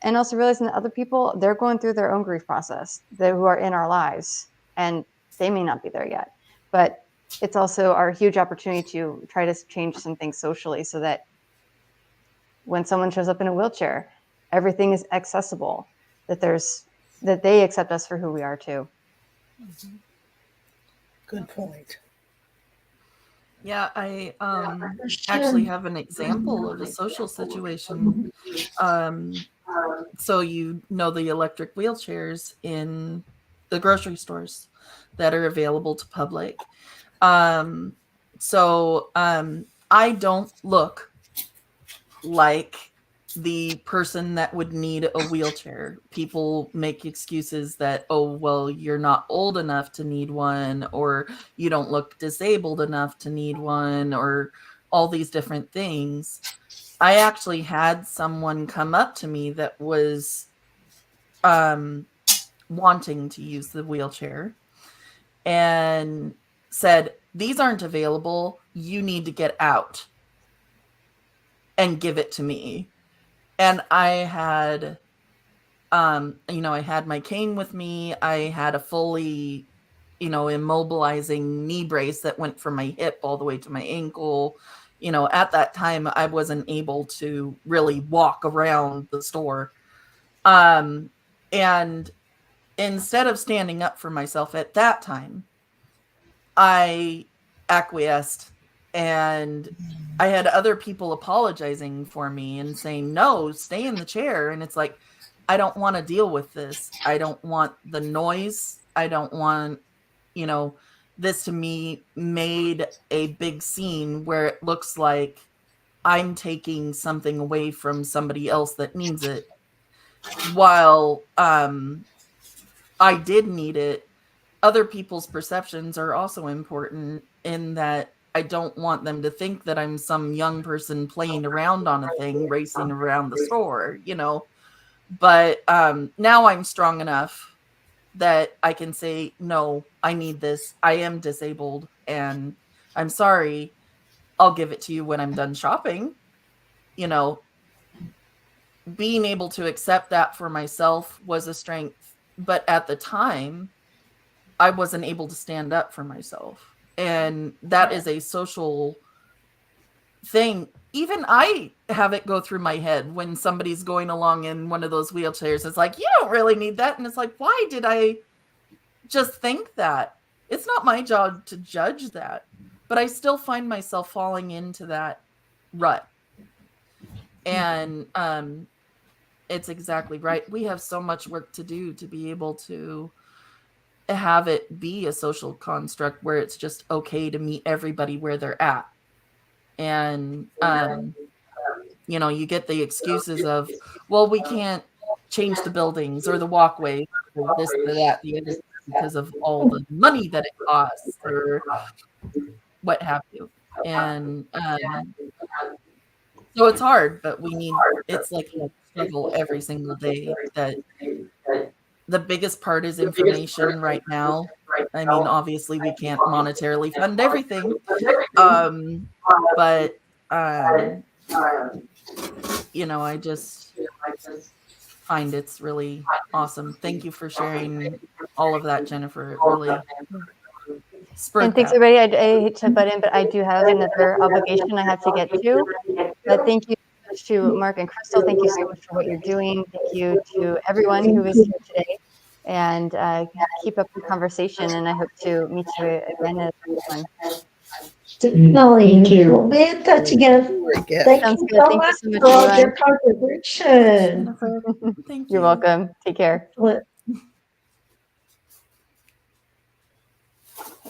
And also realizing that other people, they're going through their own grief process, who are in our lives, and they may not be there yet. But it's also our huge opportunity to try to change some things socially so that when someone shows up in a wheelchair, everything is accessible, that they accept us for who we are too. Good point. Yeah, I actually have an example of a social situation. So you know the electric wheelchairs in the grocery stores that are available to public. Um, so I don't look like the person that would need a wheelchair. People make excuses that, oh, well, you're not old enough to need one, or you don't look disabled enough to need one, or all these different things. I actually had someone come up to me that was wanting to use the wheelchair and said, these aren't available. You need to get out and give it to me. And I had, I had my cane with me. I had a fully, immobilizing knee brace that went from my hip all the way to my ankle. At that time, I wasn't able to really walk around the store. And instead of standing up for myself at that time, I acquiesced, and I had other people apologizing for me and saying, no, stay in the chair. And it's like, I don't want to deal with this. I don't want the noise. I don't want, this to me made a big scene where it looks like I'm taking something away from somebody else that needs it. While I did need it, other people's perceptions are also important in that I don't want them to think that I'm some young person playing around on a thing, racing around the store, But now I'm strong enough that I can say, no, I need this. I am disabled and I'm sorry. I'll give it to you when I'm done shopping. Being able to accept that for myself was a strength. But at the time, I wasn't able to stand up for myself. And that is a social thing. Even I have it go through my head when somebody's going along in one of those wheelchairs. It's like, you don't really need that. And it's like, why did I just think that? It's not my job to judge that. But I still find myself falling into that rut. And it's exactly right. We have so much work to do to be able to have it be a social construct where it's just okay to meet everybody where they're at. And you get the excuses of, well, we can't change the buildings or the walkway or this or that the other because of all the money that it costs or what have you. And so it's hard, but it's like a struggle every single day. That the biggest part is information right now. I mean, obviously we can't monetarily fund everything. But I just find it's really awesome. Thank you for sharing all of that, Jennifer. It really spurred And thanks, that. everybody. I hate to butt in, but I do have another obligation I have to get to. But thank you so much to Mark and Crystal. Thank you so much for what you're doing. Thank you to everyone who is here today. And keep up the conversation. And I hope to meet you again at the next one. Definitely. We'll be in touch again. Thank Sounds you good. so Thank you much so much, for all everyone. your contribution. Jennifer, thank you. You're welcome. Take care.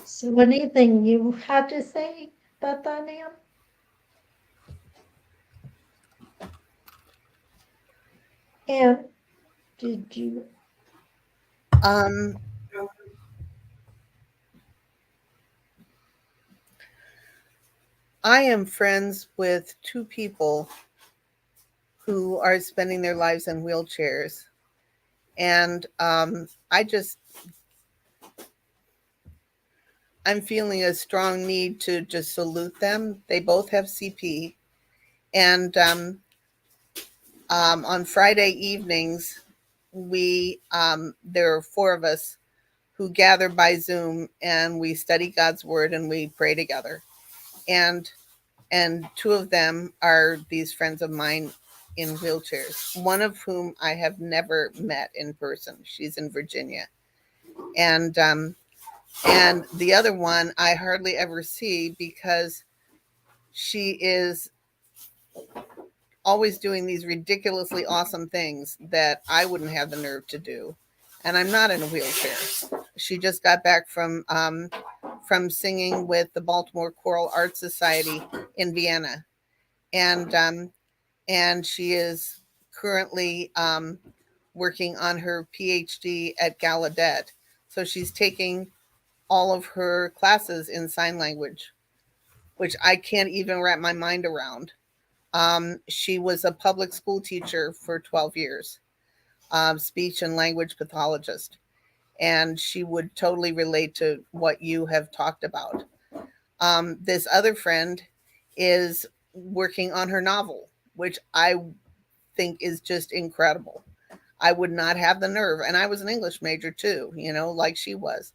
So anything you had to say about that, Ann? And did you? I am friends with two people who are spending their lives in wheelchairs. And I'm feeling a strong need to just salute them. They both have CP. And on Friday evenings, there are four of us who gather by Zoom, and we study God's word and we pray together. And two of them are these friends of mine in wheelchairs, one of whom I have never met in person. She's in Virginia. And the other one I hardly ever see because she is always doing these ridiculously awesome things that I wouldn't have the nerve to do. And I'm not in a wheelchair. She just got back from singing with the Baltimore Choral Arts Society in Vienna, and she is currently working on her PhD at Gallaudet. So she's taking all of her classes in sign language, which I can't even wrap my mind around. She was a public school teacher for 12 years, speech and language pathologist, and she would totally relate to what you have talked about. This other friend is working on her novel, which I think is just incredible. I would not have the nerve, and I was an English major too, like she was.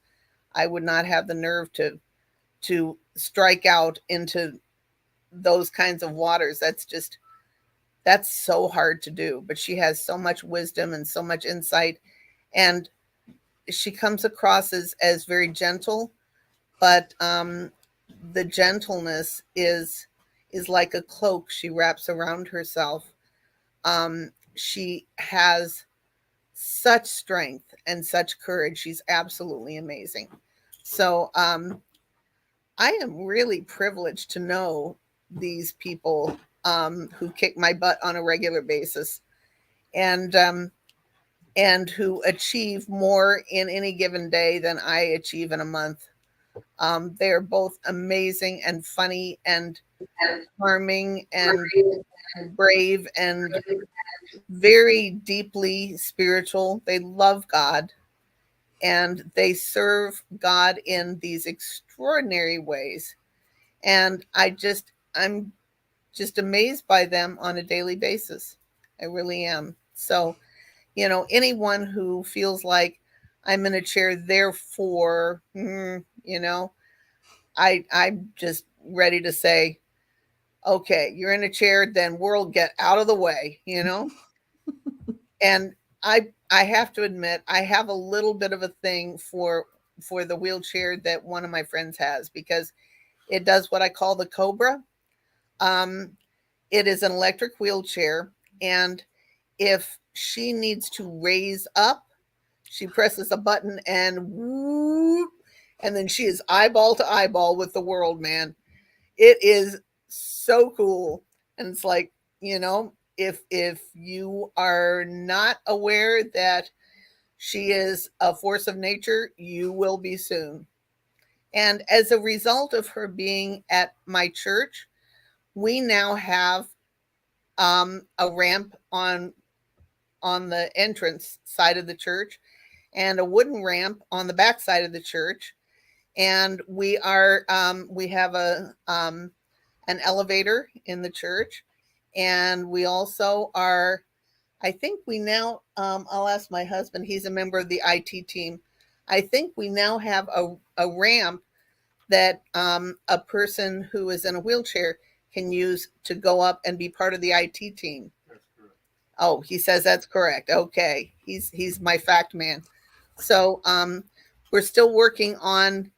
I would not have the nerve to strike out into those kinds of waters. That's so hard to do, but she has so much wisdom and so much insight, and she comes across as very gentle, but the gentleness is like a cloak she wraps around herself. She has such strength and such courage. She's absolutely amazing. So I am really privileged to know these people who kick my butt on a regular basis, and who achieve more in any given day than I achieve in a month. They're both amazing and funny and charming and brave and very deeply spiritual. They love God and they serve God in these extraordinary ways. And I'm just amazed by them on a daily basis. I really am. So, anyone who feels like I'm in a chair, therefore, I'm just ready to say, okay, you're in a chair, then world, get out of the way. And I have to admit, I have a little bit of a thing for the wheelchair that one of my friends has, because it does what I call the Cobra. Um, it is an electric wheelchair, and if she needs to raise up, she presses a button and whoop, and then she is eyeball to eyeball with the world, man. It is so cool. And it's like, if you are not aware that she is a force of nature, you will be soon. And as a result of her being at my church, we now have a ramp on the entrance side of the church and a wooden ramp on the back side of the church. And we have an elevator in the church, and we also are. I think we now. I'll ask my husband. He's a member of the IT team. I think we now have a ramp that a person who is in a wheelchair can use to go up and be part of the IT team. Oh, he says that's correct. Okay, he's my fact man. So we're still working on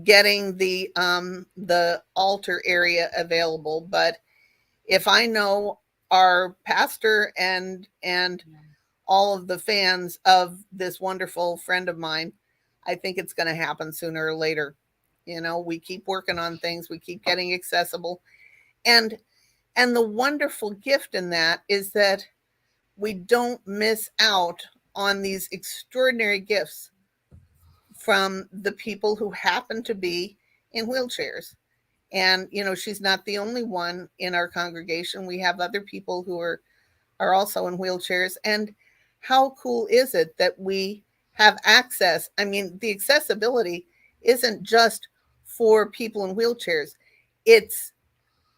getting the altar area available, but if I know our pastor and all of the fans of this wonderful friend of mine, I think it's going to happen sooner or later. We keep working on things, we keep getting accessible, and the wonderful gift in that is that we don't miss out on these extraordinary gifts from the people who happen to be in wheelchairs. And she's not the only one in our congregation. We have other people who are also in wheelchairs. And how cool is it that we have access? I mean, the accessibility isn't just for people in wheelchairs. It's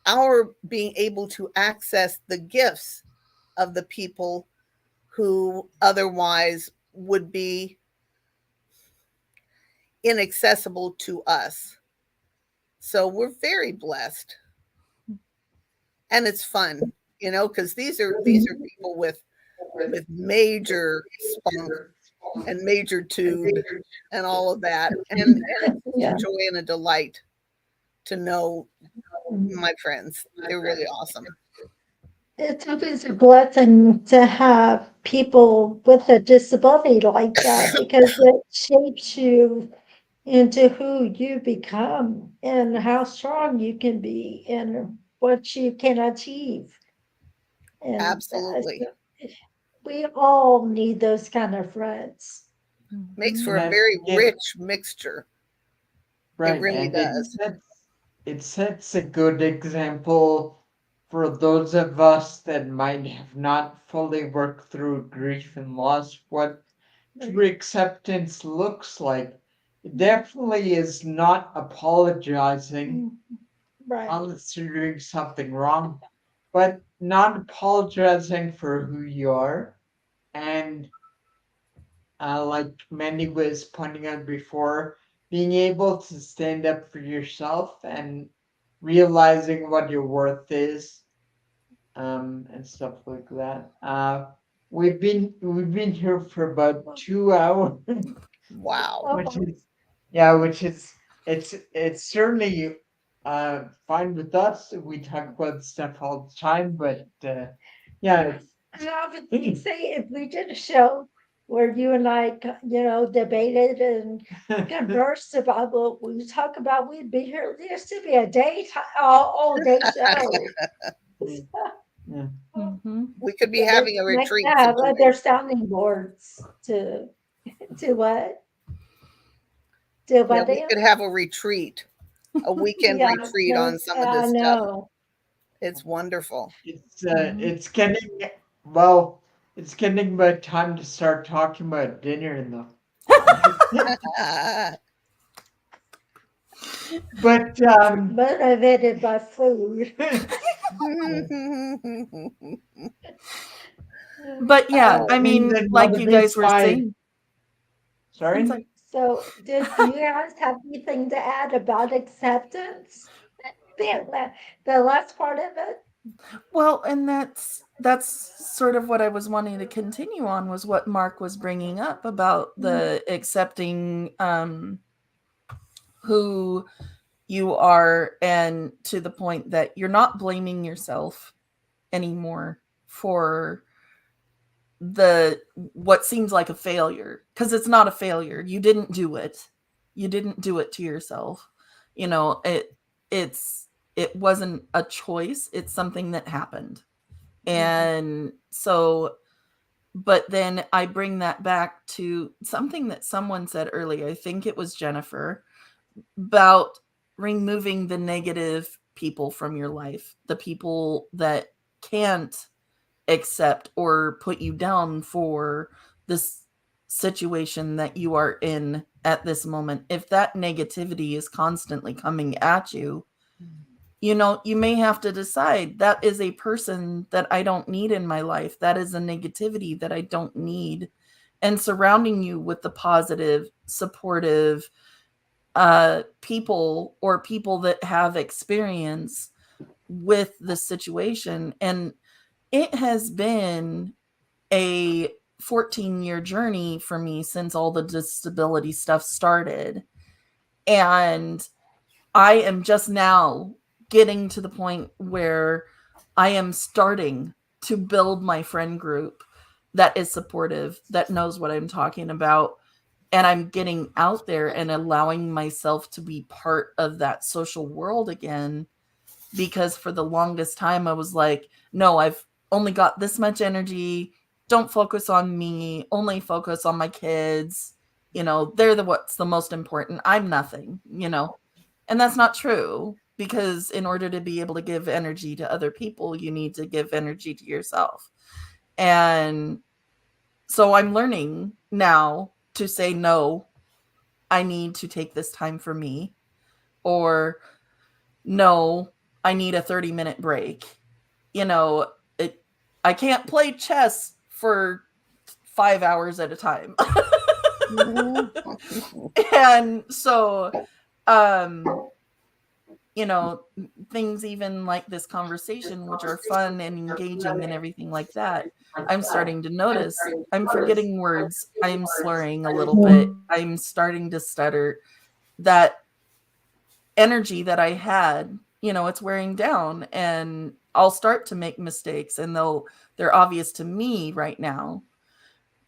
our being able to access the gifts of the people who otherwise would be inaccessible to us. So we're very blessed. And it's fun, because these are people with major spunk and major tube and all of that. And it's Yeah. a joy and a delight to know my friends. They're really awesome. It's always a blessing to have people with a disability like that because it shapes you into who you become and how strong you can be and what you can achieve. And Absolutely. we all need those kind of friends. Makes for And a I very think it rich mixture. It right, really and it does. sets it sets a good example for those of us that might have not fully worked through grief and loss, what true acceptance looks like. It definitely is not apologizing Right. unless you're doing something wrong, but not apologizing for who you are. And like Mandy was pointing out before, being able to stand up for yourself and realizing what your worth is, and stuff like that. We've been here for about 2 hours, Wow. which is yeah, which is it's certainly fine with us. We talk about stuff all the time, but yeah, I would say if we did a show where you and I, debated and conversed about what we talk about, we'd be here. There used to be a all day show. yeah. Mm-hmm. We could be But having it's a nice retreat to have other situation. sounding boards to what? To Yeah, what, we Dan? could have a retreat, a weekend Yeah, retreat no, on some of I this stuff. know. It's wonderful. It's getting well. It's getting about time to start talking about dinner though. But Motivated by food. But yeah, I thing mean, that like you guys motivates were my saying, I'm sorry. sorry. So, do you guys have anything to add about acceptance? The last part of it? Well, and that's sort of what I was wanting to continue on was what Mark was bringing up about the accepting who you are, and to the point that you're not blaming yourself anymore for the what seems like a failure, because it's not a failure. You didn't do it. You didn't do it to yourself. You know, it wasn't a choice. It's something that happened. And so, but then I bring that back to something that someone said earlier. I think it was Jennifer, about removing the negative people from your life, the people that can't accept or put you down for this situation that you are in at this moment. If that negativity is constantly coming at you, you know, you may have to decide that is a person that I don't need in my life. That is a negativity that I don't need. And surrounding you with the positive, supportive people, or people that have experience with the situation. And it has been a 14-year journey for me since all the disability stuff started. And I am just now getting to the point where I am starting to build my friend group that is supportive, that knows what I'm talking about. And I'm getting out there and allowing myself to be part of that social world again. Because for the longest time, I was like, no, I've only got this much energy. Don't focus on me, only focus on my kids. You know, they're what's the most important. I'm nothing, you know. And that's not true, because in order to be able to give energy to other people, you need to give energy to yourself. And so I'm learning now to say no. I need to take this time for me, or no, I need a 30-minute break. You know, I can't play chess for 5 hours at a time. And so, you know, things even like this conversation, which are fun and engaging and everything like that, I'm starting to notice I'm forgetting words. I'm slurring a little bit. I'm starting to stutter. That energy that I had, you know, it's wearing down, and I'll start to make mistakes, and they're obvious to me right now,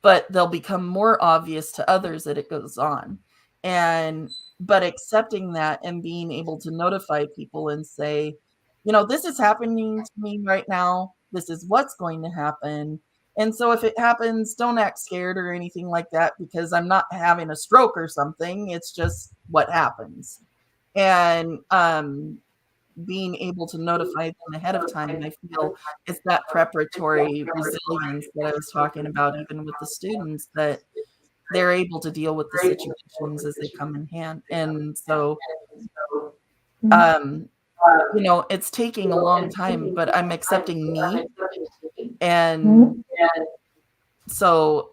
but they'll become more obvious to others that it goes on. And but accepting that and being able to notify people and say, you know, this is happening to me right now. This is what's going to happen. And so if it happens, don't act scared or anything like that, because I'm not having a stroke or something. It's just what happens. And being able to notify them ahead of time, I feel it's that preparatory resilience that I was talking about, even with the students, that they're able to deal with the situations as they come in hand. And so, you know, it's taking a long time, but I'm accepting me. And so,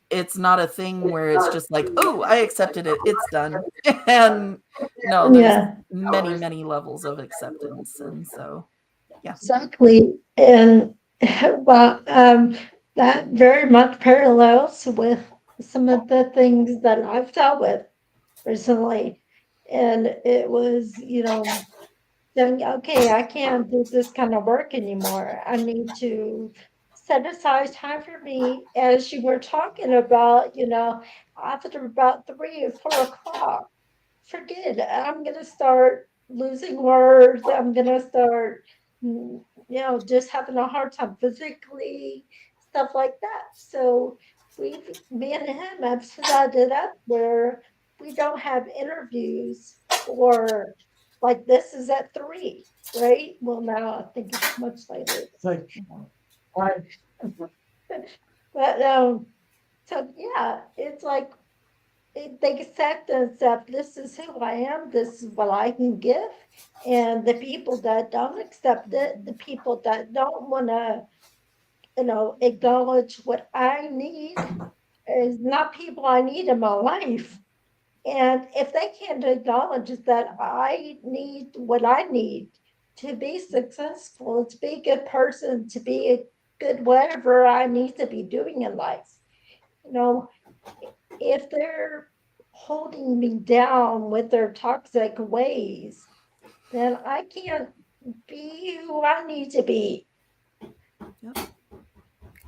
it's not a thing where it's just like, oh, I accepted it, it's done. And no, there's Yeah, many, many levels of acceptance. And so, yeah. exactly. And well, that very much parallels with some of the things that I've dealt with recently. And it was, saying, okay, I can't do this kind of work anymore. I need to set aside time for me, as you were talking about, after about 3 or 4 o'clock. Forget it. I'm going to start losing words. I'm going to start, just having a hard time physically, stuff like that. So me and him have set it up where we don't have interviews for, like, this is at 3, right? Well, now I think it's much later. It's like, but so yeah, it's like they accept and accept, this is who I am, this is what I can give. And the people that don't accept it, the people that don't want to, acknowledge what I need, is not people I need in my life. And if they can't acknowledge that I need what I need to be successful, to be a good person, to be a good whatever I need to be doing in life, you know, if they're holding me down with their toxic ways, then I can't be who I need to be.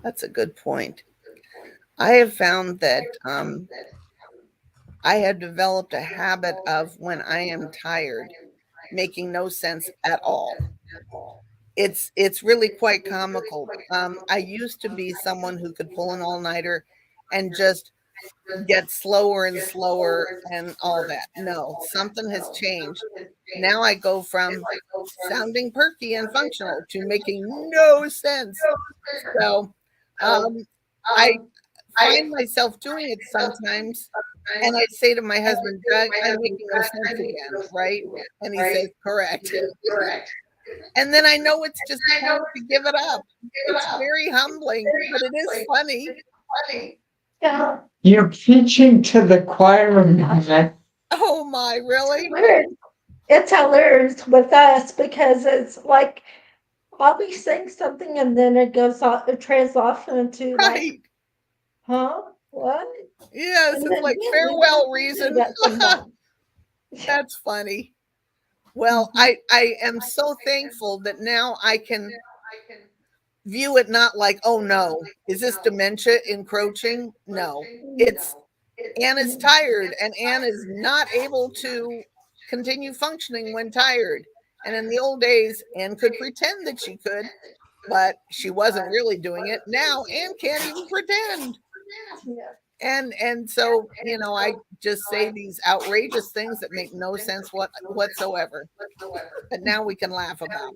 That's a good point. I have found that I have developed a habit of, when I am tired, making no sense at all. It's really quite comical. I used to be someone who could pull an all-nighter and just get slower and slower and all that. No, something has changed. Now I go from sounding perky and functional to making no sense. So I find myself doing it sometimes. And I say to my husband, Doug, I'm making no sense again, right? And he says, correct. And then I know it's just time to give it up. It's very humbling, but it is funny. Yeah. You're preaching to the choir, man. Oh my, really? It's hilarious with us because it's like I'll be saying something and then it goes off, it trails off into like, Right. huh? What? Yes, And it's then like yeah, we farewell do reason. that sometimes. That's funny. Well, I am so thankful that now I can view it not like, oh no, is this dementia encroaching? No, it's Anne is tired and Anne is not able to continue functioning when tired. And in the old days, Anne could pretend that she could, but she wasn't really doing it. Now Anne can't even pretend. Yeah. And so, I just say these outrageous things that make no sense whatsoever. But now we can laugh about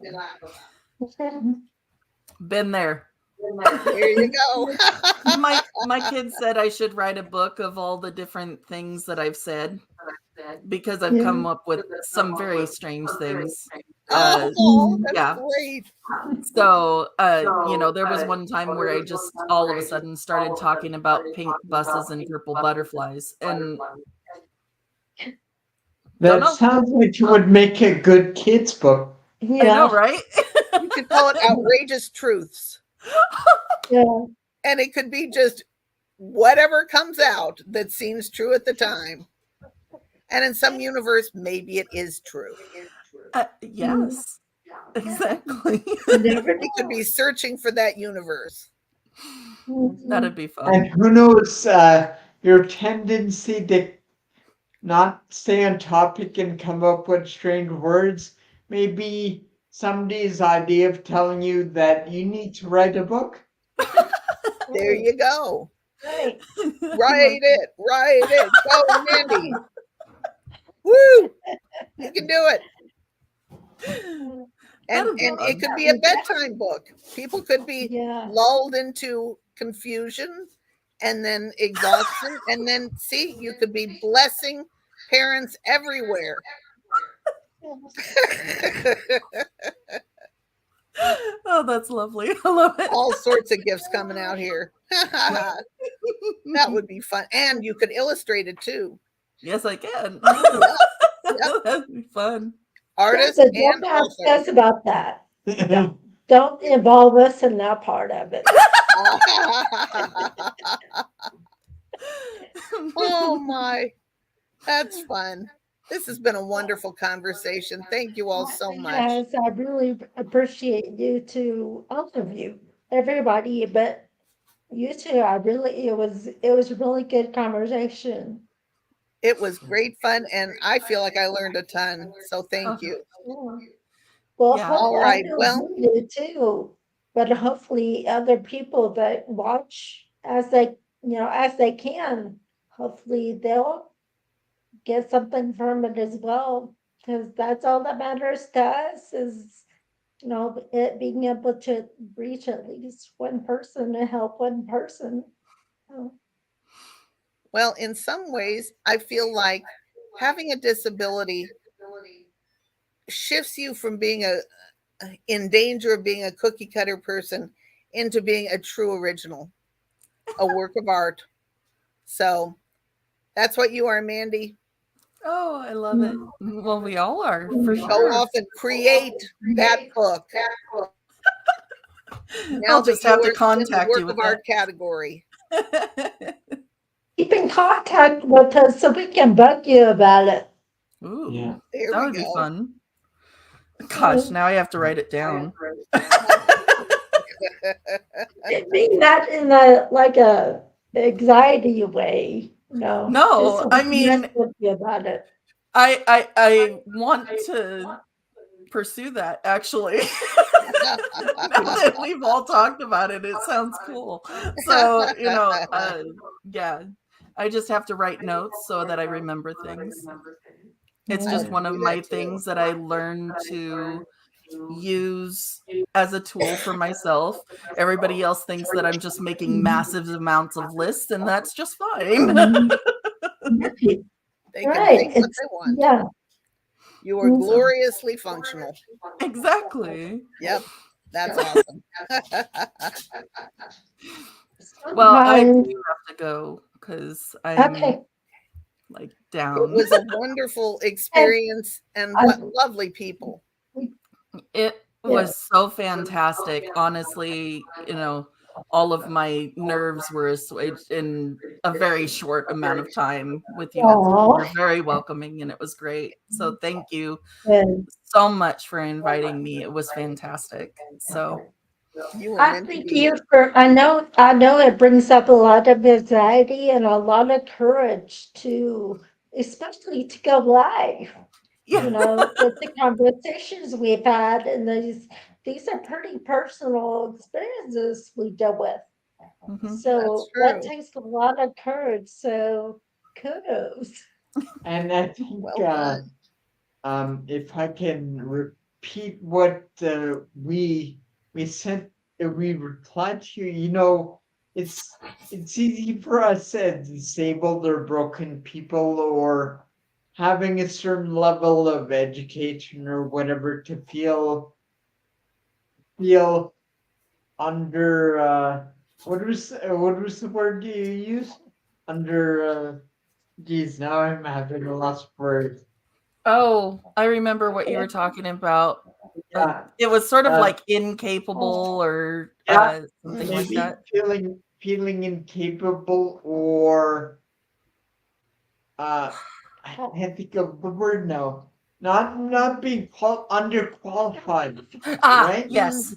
them. Been there. There you go. My kids said I should write a book of all the different things that I've said, because I've Yeah. come up with some very strange things. Oh, that's yeah. great. So, there was one time where I just all of a sudden started talking about pink buses and purple butterflies, and don't That know. sounds like you would make a good kids book. I know, Yeah, right? You could call it outrageous truths. yeah. And it could be just whatever comes out that seems true at the time. And in some universe, maybe it is true. Yes, exactly. You never We could be searching for that universe. know. That'd be And fun. who knows, your tendency to not stay on topic and come up with strange words may be somebody's idea of telling you that you need to write a book. There you go. Right. Write it. Write it. Go, Mandy. Woo! You can do it. And That'd be and it fun. could be a bedtime book. People could be Yeah. lulled into confusion and then exhaustion. And then see, you could be blessing parents everywhere. Oh, that's lovely. I love it. All sorts of gifts coming out here. That would be fun. And you could illustrate it too. Yes, I can. Yep. That'd be fun. Artist But and don't ask author. us about that. Don't involve us in that part of it. Oh my. That's fun. This has been a wonderful conversation. Thank you all so much. Yes, I really appreciate you to all of you, everybody, but you too. It was a really good conversation. It was great fun, and I feel like I learned a ton. So thank Oh, you. Yeah. Well, Yeah. All I right. know Well, you do too, but hopefully other people that watch as they can, hopefully they'll get something from it as well, because that's all that matters to us is, it being able to reach at least one person and help one person. So, well, in some ways, I feel like having a disability shifts you from being in danger of being a cookie cutter person into being a true original, a work of art. So that's what you are, Mandy. Oh, I love it. Well, we all are for Go sure. off and create that book. Now I'll that just you have are to in the contact work you with of art category. that. keep in contact with us so we can bug you about it. Ooh, Yeah. There that we would be go. fun. Gosh, now I have to write it down. Mean that in a anxiety way, just No, so I we can mess mean, with you about it. I want to pursue that actually. Now that we've all talked about it, it sounds cool. So, yeah, I just have to write notes so that I remember things. It's Yeah. just one of Do my that too. things that I learned to use as a tool for myself. Everybody else thinks that I'm just making massive amounts of lists, and that's just fine. Right. They can Right. think what It's they want. yeah. You are gloriously functional. Exactly. Yep. That's awesome. Well, I do Sometimes have to go because I'm okay. like It down. was a wonderful experience and what lovely people. It was so fantastic. Honestly, all of my nerves were assuaged in a very short amount of time with you. You were Aw. very welcoming and it was great. So thank you And so much for inviting me. It was fantastic. So You were I meant to thank be you here. for I know it brings up a lot of anxiety and a lot of courage to especially to go live. yeah. With the conversations we've had and these are pretty personal experiences we deal with. Mhm. So that True. takes a lot of courage. So kudos. And I think Well done. if I can repeat what we sent, we replied to you. It's easy for us as disabled or broken people or having a certain level of education or whatever to feel under what was the word you use? Under geez, now I'm having a lost word. Oh, I remember what you were talking about. Yeah. It was sort of Uh, like incapable or yeah, something like maybe that. feeling incapable or I can't think of the word now. Not being underqualified, Ah, right? yes.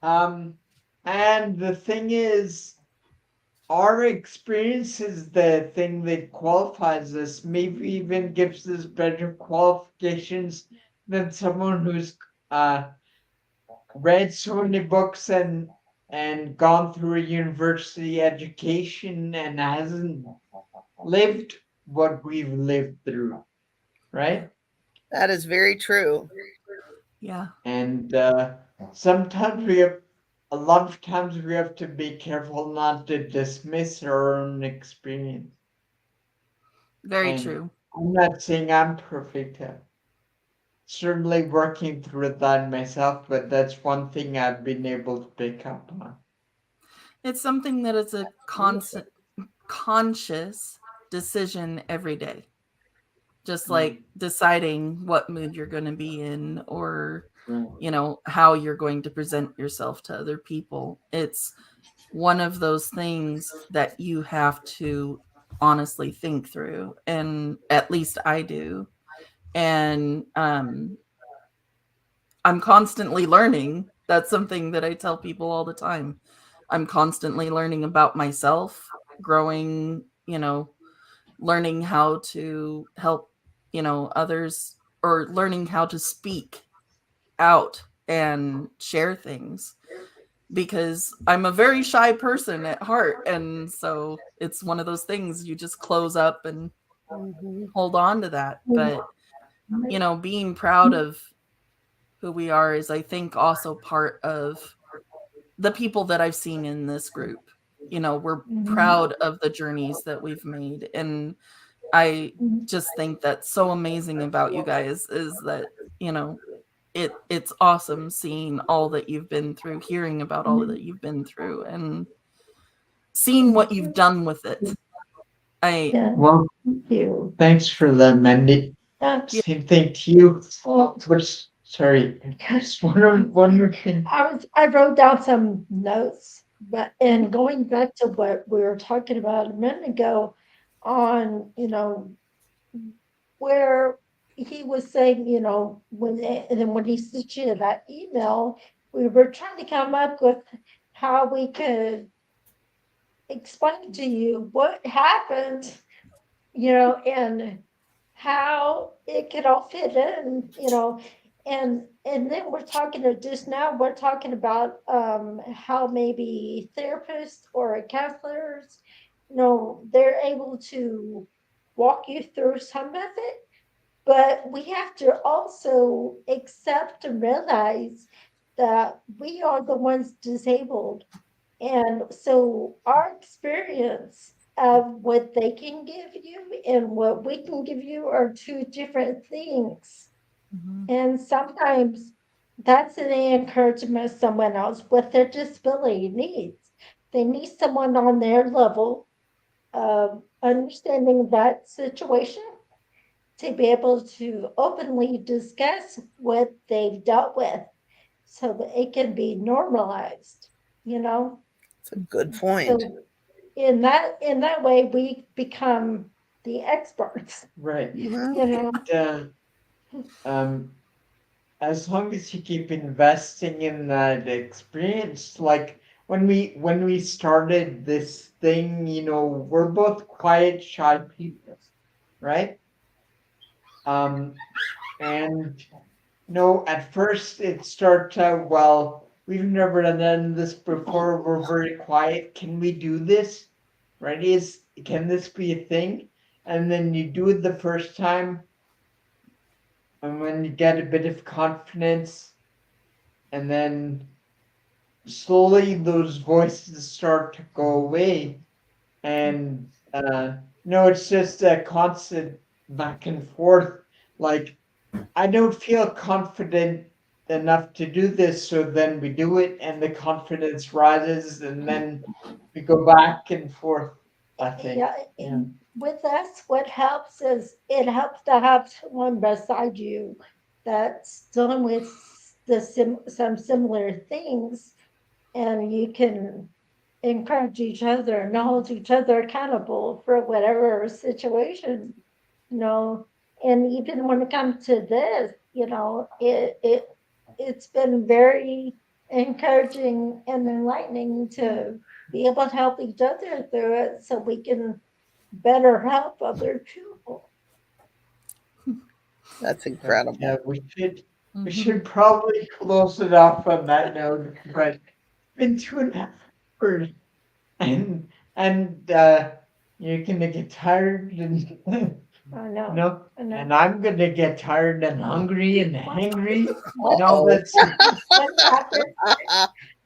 And the thing is, our experience is the thing that qualifies us, maybe even gives us better qualifications than someone who's uh, read so many books and gone through a university education and hasn't lived what we've lived through, right? That is very true. Yeah. And sometimes a lot of times we have to be careful not to dismiss our own experience. Very And true. I'm not saying I'm perfect. Certainly working through that myself, but that's one thing I've been able to pick up on. It's something that is a constant, conscious decision every day. Just like deciding what mood you're going to be in or, how you're going to present yourself to other people. It's one of those things that you have to honestly think through. And at least I do. And I'm constantly learning. That's something that I tell people all the time. I'm constantly learning about myself, growing, learning how to help, others or learning how to speak out and share things because I'm a very shy person at heart. And so it's one of those things you just close up and hold on to that. But, being proud of who we are is, I think, also part of the people that I've seen in this group. We're proud of the journeys that we've made. And I just think that's so amazing about you guys is that, it's awesome seeing all that you've been through, hearing about all that you've been through, and seeing what you've done with it. Well, thanks for that, Mandy. Same thing to you. Sorry, just one more thing. I wrote down some notes, but and going back to what we were talking about a minute ago on, where he was saying, and then when he sent you that email, we were trying to come up with how we could explain to you what happened, and how it could all fit in, and then we're talking just now we're talking about how maybe therapists or counselors, they're able to walk you through some of it, but we have to also accept and realize that we are the ones disabled. And so our experience of what they can give you and what we can give you are two different things. And sometimes that's an encouragement of someone else with their disability needs. They need someone on their level of understanding that situation to be able to openly discuss what they've dealt with so that it can be normalized, you know? It's a good point. So in that way we become the experts, Right. you know. Um, as long as you keep investing in that experience, like when we started this thing, we're both quiet, shy people, right? Um, and at first it starts out, well, we've never done this before. We're very quiet. Can we do this? Right? Can this be a thing? And then you do it the first time, and when you get a bit of confidence, and then slowly those voices start to go away, and no, it's just a constant back and forth. Like, I don't feel confident enough to do this, so then we do it, and the confidence rises, and then we go back and forth. I think. Yeah, and with us, what helps is it helps to have someone beside you that's dealing with some similar things, and you can encourage each other and hold each other accountable for whatever situation, you know. And even when it comes to this, it's been very encouraging and enlightening to be able to help each other through it so we can better help other people. That's incredible. Yeah, we should probably close it off on that note. But it's been 2.5 hours, and you're gonna get tired, and I know. no, I know. and I'm gonna get tired and hungry and hangry and all Uh-oh. that stuff. What happened?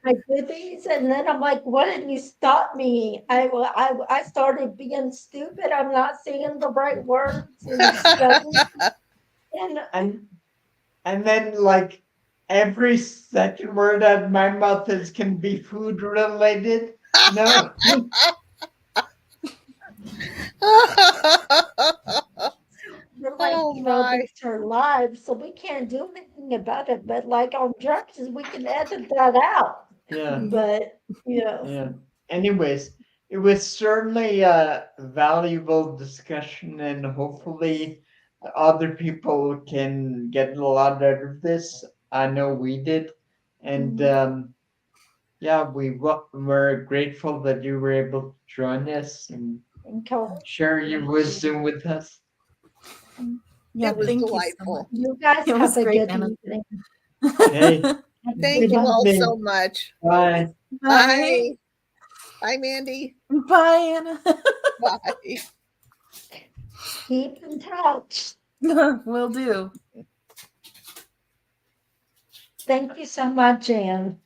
I did these, and then I'm like, "What did you stop me?" I started being stupid. I'm not saying the right words and stuttering. And And then like every second word out of my mouth is can be food related. No. we're like, Oh my. these are lives, so we can't do anything about it. But like on drugs, we can edit that out. Yeah. But Yeah. Anyways, it was certainly a valuable discussion, and hopefully other people can get a lot out of this. I know we did. And yeah, we're grateful that you were able to join us and share your wisdom with us. Yeah, It was thank delightful. you guys It was have a great, good Anna. evening. Okay. Thank you all Good so evening. much. Bye. Bye. Bye. Bye, Mandy. Bye, Anna. Bye. Keep in touch. Will do. Thank you so much, Anne.